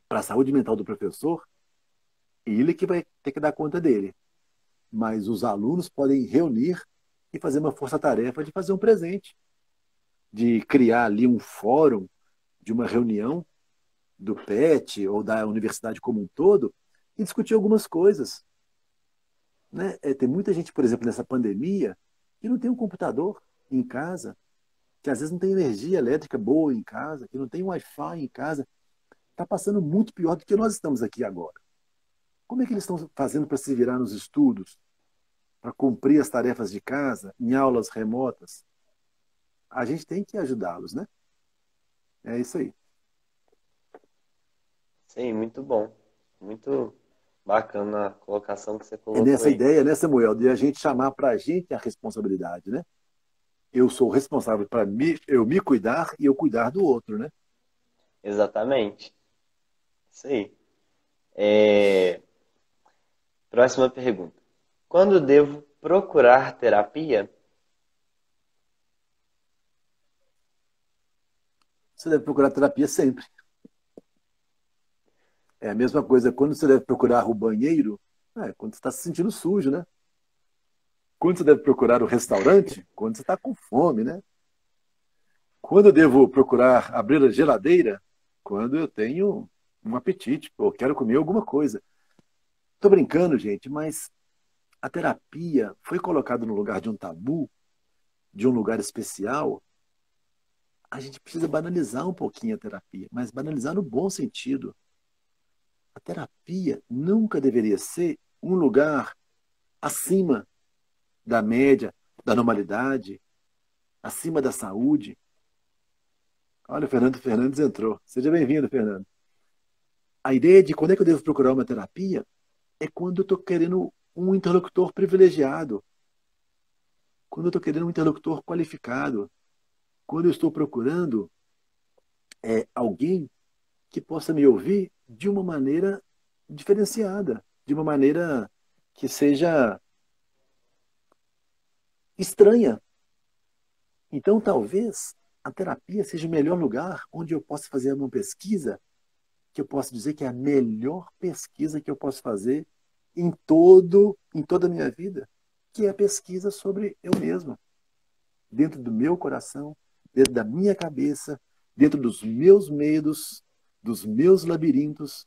para a saúde mental do professor, ele que vai ter que dar conta dele. Mas os alunos podem reunir e fazer uma força-tarefa de fazer um presente, de criar ali um fórum, de uma reunião do PET ou da universidade como um todo e discutir algumas coisas. Né? Tem muita gente, por exemplo, nessa pandemia, que não tem um computador em casa, que às vezes não tem energia elétrica boa em casa, que não tem Wi-Fi em casa. Está passando muito pior do que nós estamos aqui agora. Como é que eles estão fazendo para se virar nos estudos, para cumprir as tarefas de casa, em aulas remotas? A gente tem que ajudá-los, né? É isso aí. Sim, muito bom. Muito bacana a colocação que você É colocou nessa aí. ideia, né, Samuel, de a gente chamar para a gente a responsabilidade, né? Eu sou responsável para eu me cuidar e eu cuidar do outro, né? Exatamente. Isso aí. É, Próxima pergunta. Quando devo procurar terapia? Você deve procurar terapia sempre. É a mesma coisa quando você deve procurar o banheiro, quando você está se sentindo sujo, né? Quando você deve procurar o restaurante, quando você está com fome, né? Quando eu devo procurar abrir a geladeira, quando eu tenho um apetite, ou quero comer alguma coisa. Estou brincando, gente, mas a terapia foi colocada no lugar de um tabu, de um lugar especial. A gente precisa banalizar um pouquinho a terapia, mas banalizar no bom sentido. A terapia nunca deveria ser um lugar acima da média, da normalidade, acima da saúde. Olha, o Fernando Fernandes entrou. Seja bem-vindo, Fernando. A ideia de quando é que eu devo procurar uma terapia é quando eu estou querendo um interlocutor privilegiado, quando eu estou querendo um interlocutor qualificado, quando eu estou procurando alguém que possa me ouvir de uma maneira diferenciada, de uma maneira que seja estranha. Então, talvez a terapia seja o melhor lugar onde eu possa fazer uma pesquisa que eu posso dizer que é a melhor pesquisa que eu posso fazer em toda a minha vida, que é a pesquisa sobre eu mesmo, dentro do meu coração, dentro da minha cabeça, dentro dos meus medos, dos meus labirintos.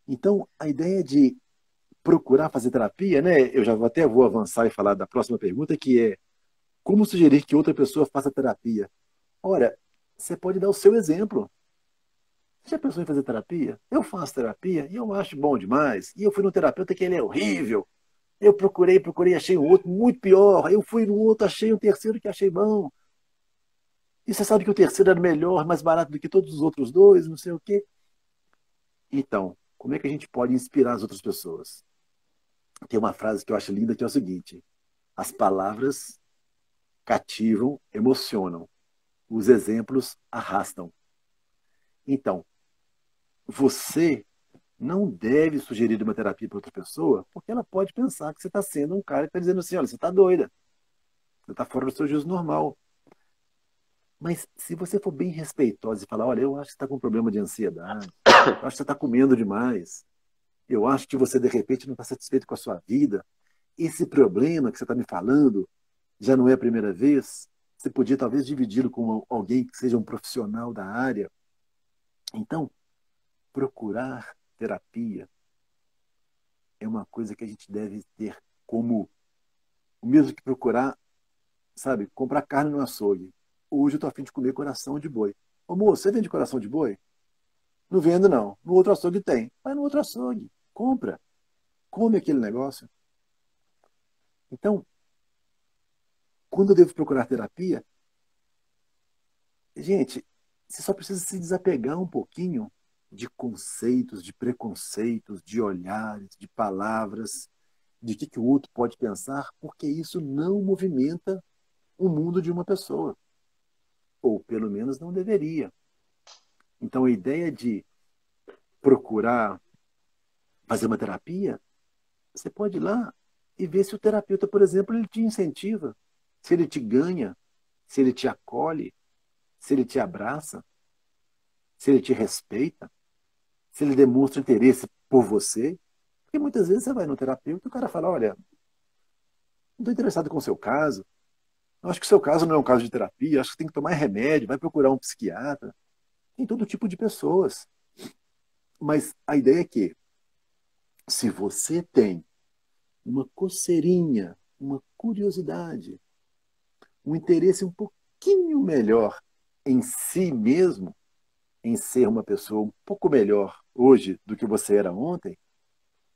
Então, a ideia de procurar fazer terapia, né? Eu já até vou avançar e falar da próxima pergunta, que é como sugerir que outra pessoa faça terapia? Ora, você pode dar o seu exemplo. Você já pensou em fazer terapia? Eu faço terapia e eu acho bom demais. E eu fui no terapeuta que ele é horrível. Eu procurei, achei um outro muito pior. Eu fui no outro, achei um terceiro que achei bom. E você sabe que o terceiro era melhor, mais barato do que todos os outros dois, não sei o quê. Então, como é que a gente pode inspirar as outras pessoas? Tem uma frase que eu acho linda que é o seguinte: as palavras cativam, emocionam. Os exemplos arrastam. Então, você não deve sugerir uma terapia para outra pessoa, porque ela pode pensar que você está sendo um cara que está dizendo assim, olha, você está doida, você está fora do seu juízo normal. Mas se você for bem respeitosa e falar, olha, eu acho que você está com um problema de ansiedade, eu acho que você está comendo demais, eu acho que você, de repente, não está satisfeito com a sua vida, esse problema que você está me falando já não é a primeira vez, você podia talvez dividi-lo com alguém que seja um profissional da área. Então, procurar terapia é uma coisa que a gente deve ter como o mesmo que procurar, sabe, comprar carne no açougue. Hoje eu tô a fim de comer coração de boi. Ô moço, você vende coração de boi? Não vendo, não. No outro açougue tem. Vai no outro açougue. Compra. Come aquele negócio. Então, quando eu devo procurar terapia, gente, você só precisa se desapegar um pouquinho de conceitos, de preconceitos, de olhares, de palavras, de que o outro pode pensar, porque isso não movimenta o mundo de uma pessoa. Ou pelo menos não deveria. Então a ideia de procurar fazer uma terapia, você pode ir lá e ver se o terapeuta, por exemplo, ele te incentiva, se ele te ganha, se ele te acolhe, se ele te abraça, se ele te respeita, se ele demonstra interesse por você. Porque muitas vezes você vai no terapeuta e o cara fala, olha, não estou interessado com o seu caso, eu acho que o seu caso não é um caso de terapia, acho que tem que tomar remédio, vai procurar um psiquiatra. Tem todo tipo de pessoas. Mas a ideia é que, se você tem uma coceirinha, uma curiosidade, um interesse um pouquinho melhor em si mesmo, em ser uma pessoa um pouco melhor hoje do que você era ontem,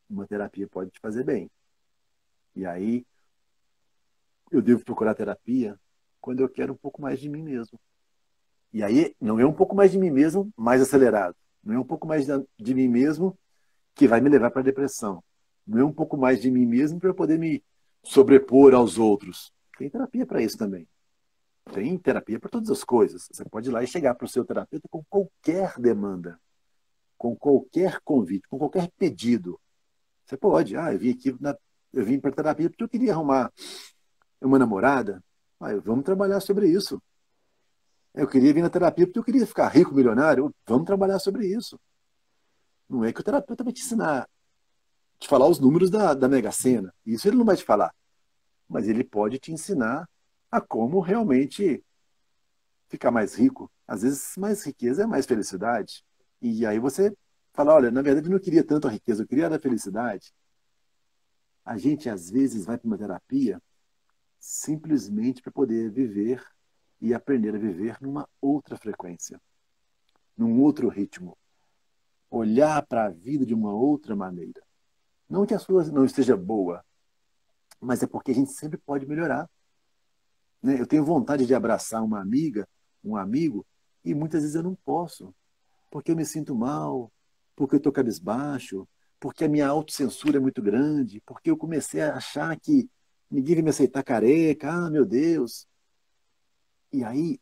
uma terapia pode te fazer bem. E aí eu devo procurar terapia quando eu quero um pouco mais de mim mesmo. E aí não é um pouco mais de mim mesmo mais acelerado. Não é um pouco mais de mim mesmo que vai me levar para a depressão. Não é um pouco mais de mim mesmo para eu poder me sobrepor aos outros. Tem terapia para isso também. Tem terapia para todas as coisas. Você pode ir lá e chegar para o seu terapeuta com qualquer demanda, com qualquer convite, com qualquer pedido. Você pode. Ah, eu vim para terapia porque eu queria arrumar uma namorada. Ah, vamos trabalhar sobre isso. Eu queria vir na terapia porque eu queria ficar rico, milionário. Vamos trabalhar sobre isso. Não é que o terapeuta vai te ensinar, te falar os números da Mega Sena. Isso ele não vai te falar. Mas ele pode te ensinar a como realmente ficar mais rico. Às vezes, mais riqueza é mais felicidade. E aí você fala, olha, na verdade eu não queria tanto a riqueza, eu queria a felicidade. A gente, às vezes, vai para uma terapia simplesmente para poder viver e aprender a viver numa outra frequência, num outro ritmo. Olhar para a vida de uma outra maneira. Não que a sua não esteja boa, mas é porque a gente sempre pode melhorar. Né? Eu tenho vontade de abraçar uma amiga, um amigo, e muitas vezes eu não posso, porque eu me sinto mal, porque eu estou cabisbaixo, porque a minha autocensura é muito grande, porque eu comecei a achar que ninguém vai me aceitar careca, ah, meu Deus. E aí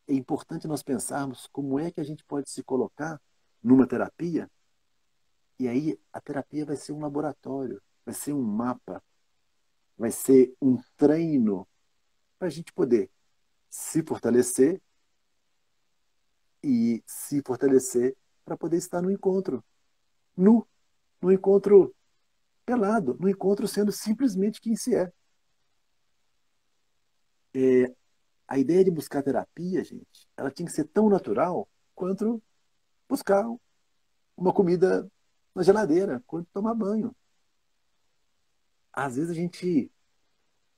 é importante nós pensarmos como é que a gente pode se colocar numa terapia, e aí a terapia vai ser um laboratório, vai ser um mapa, vai ser um treino para a gente poder se fortalecer e se fortalecer para poder estar no encontro, nu, no encontro pelado, no encontro sendo simplesmente quem se é. É, a ideia de buscar terapia, gente, ela tinha que ser tão natural quanto buscar uma comida na geladeira, quanto tomar banho. Às vezes a gente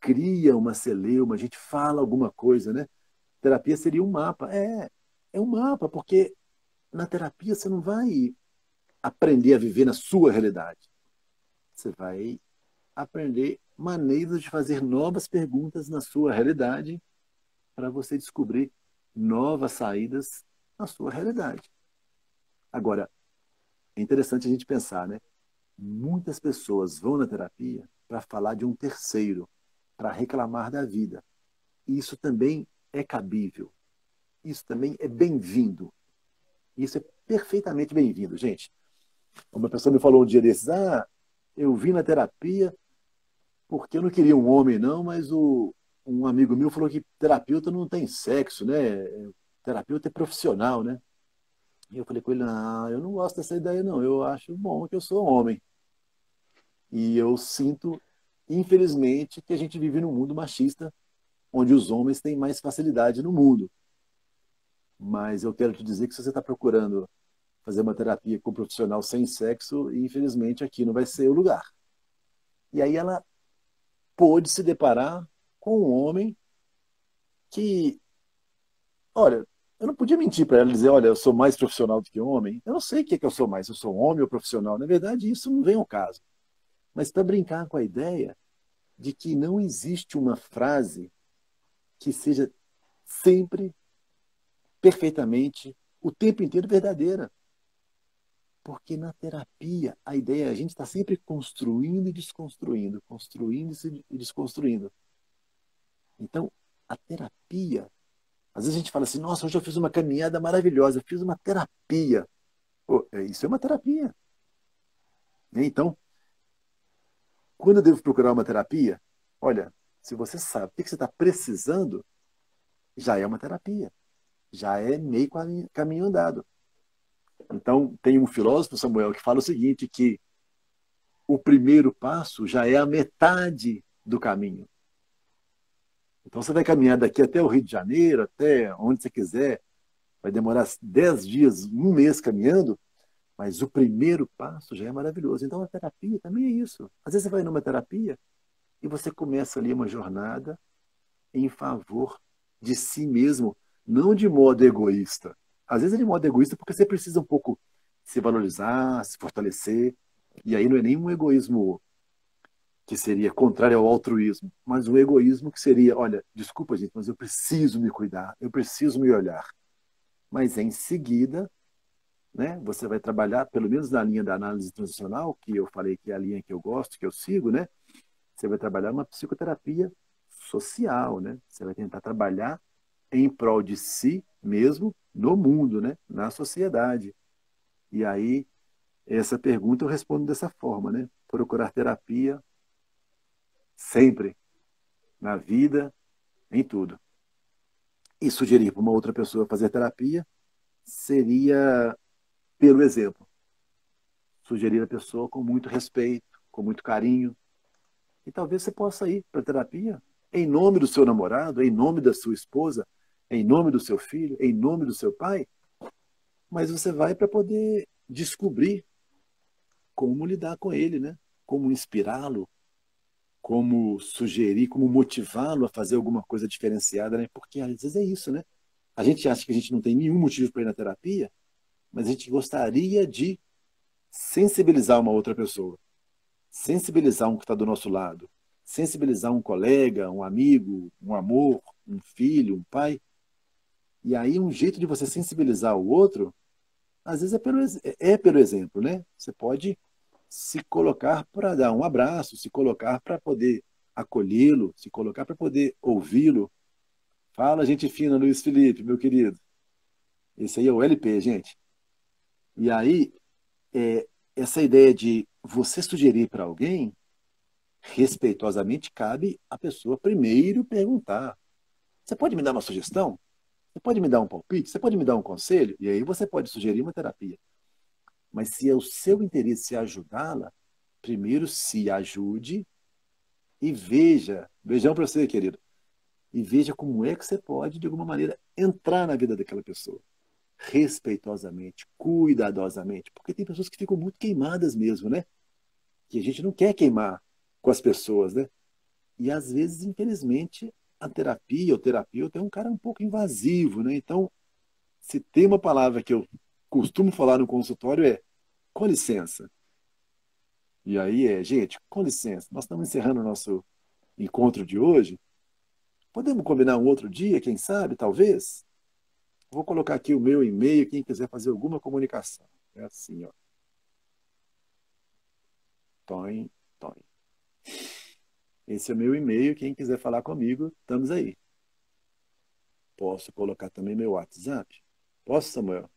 cria uma celeuma, a gente fala alguma coisa, né? Terapia seria um mapa. É um mapa, porque na terapia você não vai aprender a viver na sua realidade. Você vai aprender maneiras de fazer novas perguntas na sua realidade para você descobrir novas saídas na sua realidade. Agora, é interessante a gente pensar, né? Muitas pessoas vão na terapia para falar de um terceiro, para reclamar da vida. E isso também é cabível. Isso também é bem-vindo. Isso é perfeitamente bem-vindo, gente. Uma pessoa me falou um dia desses, eu vim na terapia porque eu não queria um homem, não, mas um amigo meu falou que terapeuta não tem sexo, né? Terapeuta é profissional, né? E eu falei com ele, não, eu não gosto dessa ideia, não. Eu acho bom que eu sou homem. E eu sinto, infelizmente, que a gente vive num mundo machista, onde os homens têm mais facilidade no mundo. Mas eu quero te dizer que se você está procurando fazer uma terapia com um profissional sem sexo, infelizmente aqui não vai ser o lugar. E aí ela pôde se deparar com um homem que, olha, eu não podia mentir para ela e dizer, olha, eu sou mais profissional do que homem. Eu não sei o que é que eu sou mais, eu sou homem ou profissional. Na verdade, isso não vem ao caso. Mas para brincar com a ideia de que não existe uma frase que seja sempre, perfeitamente, o tempo inteiro verdadeira. Porque na terapia, a ideia é a gente está sempre construindo e desconstruindo, construindo e desconstruindo. Então, a terapia, às vezes a gente fala assim, nossa, hoje eu fiz uma caminhada maravilhosa, eu fiz uma terapia. Pô, isso é uma terapia. Né? Então, quando eu devo procurar uma terapia, olha, se você sabe o que você está precisando, já é uma terapia. Já é meio caminho andado. Então, tem um filósofo, Samuel, que fala o seguinte, que o primeiro passo já é a metade do caminho. Então, você vai caminhar daqui até o Rio de Janeiro, até onde você quiser, vai demorar 10 dias, um mês caminhando, mas o primeiro passo já é maravilhoso. Então, a terapia também é isso. Às vezes você vai numa terapia e você começa ali uma jornada em favor de si mesmo, não de modo egoísta. Às vezes é de modo egoísta porque você precisa um pouco se valorizar, se fortalecer, e aí não é nenhum egoísmo que seria contrário ao altruísmo, mas um egoísmo que seria, olha, desculpa gente, mas eu preciso me cuidar, eu preciso me olhar. Mas em seguida, né, você vai trabalhar, pelo menos na linha da análise transicional, que eu falei que é a linha que eu gosto, que eu sigo, né? Você vai trabalhar uma psicoterapia social, né? Você vai tentar trabalhar em prol de si mesmo no mundo, né? Na sociedade. E aí, essa pergunta eu respondo dessa forma, né? Procurar terapia sempre, na vida, em tudo. E sugerir para uma outra pessoa fazer terapia seria pelo exemplo. Sugerir a pessoa com muito respeito, com muito carinho. E talvez você possa ir para a terapia em nome do seu namorado, em nome da sua esposa, em nome do seu filho, em nome do seu pai, mas você vai para poder descobrir como lidar com ele, né? Como inspirá-lo, como sugerir, como motivá-lo a fazer alguma coisa diferenciada, né? Porque às vezes é isso, né? A gente acha que a gente não tem nenhum motivo para ir na terapia, mas a gente gostaria de sensibilizar uma outra pessoa, sensibilizar um que está do nosso lado, sensibilizar um colega, um amigo, um amor, um filho, um pai. E aí um jeito de você sensibilizar o outro, às vezes é pelo exemplo, né? Você pode se colocar para dar um abraço, se colocar para poder acolhê-lo, se colocar para poder ouvi-lo. Fala, gente fina, Luiz Felipe, meu querido. Esse aí é o LP, gente. E aí, é, essa ideia de você sugerir para alguém, respeitosamente, cabe a pessoa primeiro perguntar: você pode me dar uma sugestão? Você pode me dar um palpite? Você pode me dar um conselho? E aí você pode sugerir uma terapia. Mas se é o seu interesse ajudá-la, primeiro se ajude e veja, beijão para você, querido, e veja como é que você pode, de alguma maneira, entrar na vida daquela pessoa. Respeitosamente, cuidadosamente, porque tem pessoas que ficam muito queimadas mesmo, né? Que a gente não quer queimar com as pessoas, né? E às vezes, infelizmente, a terapia, o terapeuta é um cara um pouco invasivo, né? Então, se tem uma palavra que eu costumo falar no consultório é com licença. E aí gente, com licença, nós estamos encerrando o nosso encontro de hoje. Podemos combinar um outro dia, quem sabe, talvez? Vou colocar aqui o meu e-mail, quem quiser fazer alguma comunicação. É assim, ó. Toim, toim. Esse é o meu e-mail, quem quiser falar comigo, estamos aí. Posso colocar também meu WhatsApp? Posso, Samuel?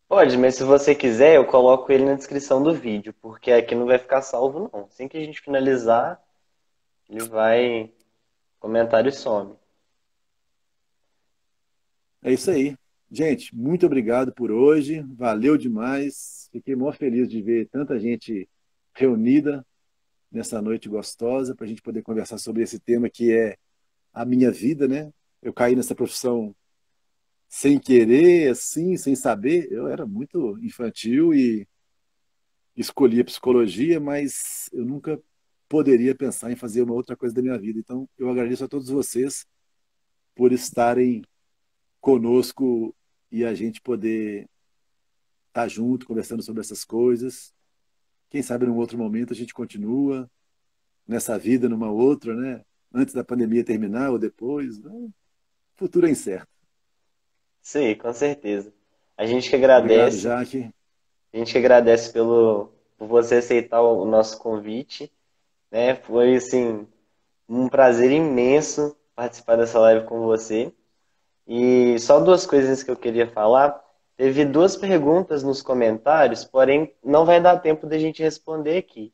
Pode, mas se você quiser, eu coloco ele na descrição do vídeo, porque aqui não vai ficar salvo, não. Assim que a gente finalizar, ele vai comentário some. É isso aí. Gente, muito obrigado por hoje. Valeu demais. Fiquei mó feliz de ver tanta gente reunida nessa noite gostosa para a gente poder conversar sobre esse tema que é a minha vida, né? Eu caí nessa profissão sem querer, assim, sem saber. Eu era muito infantil e escolhi a psicologia, mas eu nunca poderia pensar em fazer uma outra coisa da minha vida. Então, eu agradeço a todos vocês por estarem conosco e a gente poder estar junto, conversando sobre essas coisas. Quem sabe num outro momento a gente continua nessa vida, numa outra, né? Antes da pandemia terminar ou depois. Né? O futuro é incerto. Sim, com certeza. A gente que Obrigado, agradece, Jaque. a gente que agradece por você aceitar o nosso convite, né? Foi, assim, um prazer imenso participar dessa live com você. E só duas coisinhas que eu queria falar. Teve duas perguntas nos comentários, porém não vai dar tempo da gente responder aqui.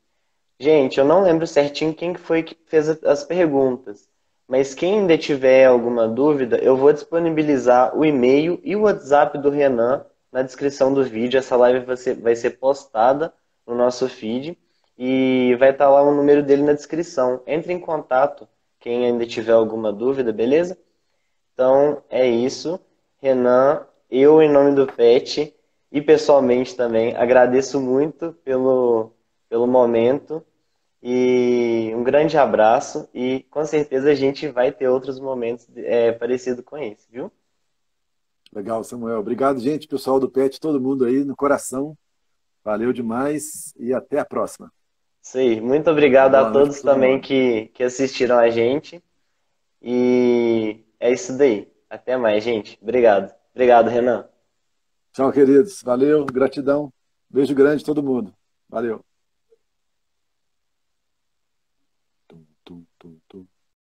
Gente, eu não lembro certinho quem que foi que fez as perguntas, mas quem ainda tiver alguma dúvida, eu vou disponibilizar o e-mail e o WhatsApp do Renan na descrição do vídeo. Essa live vai ser postada no nosso feed e vai estar lá o número dele na descrição. Entre em contato quem ainda tiver alguma dúvida, beleza? Então é isso. Renan, eu, em nome do PET e pessoalmente também, agradeço muito pelo momento e um grande abraço. E com certeza a gente vai ter outros momentos parecidos com esse, viu? Legal, Samuel. Obrigado, gente, pessoal do PET, todo mundo aí no coração. Valeu demais e até a próxima. Isso aí. Muito obrigado a Boa noite para todos todo também mundo. que assistiram a gente. E é isso daí. Até mais, gente. Obrigado. Obrigado, Renan. Tchau, queridos. Valeu, gratidão. Beijo grande a todo mundo. Valeu.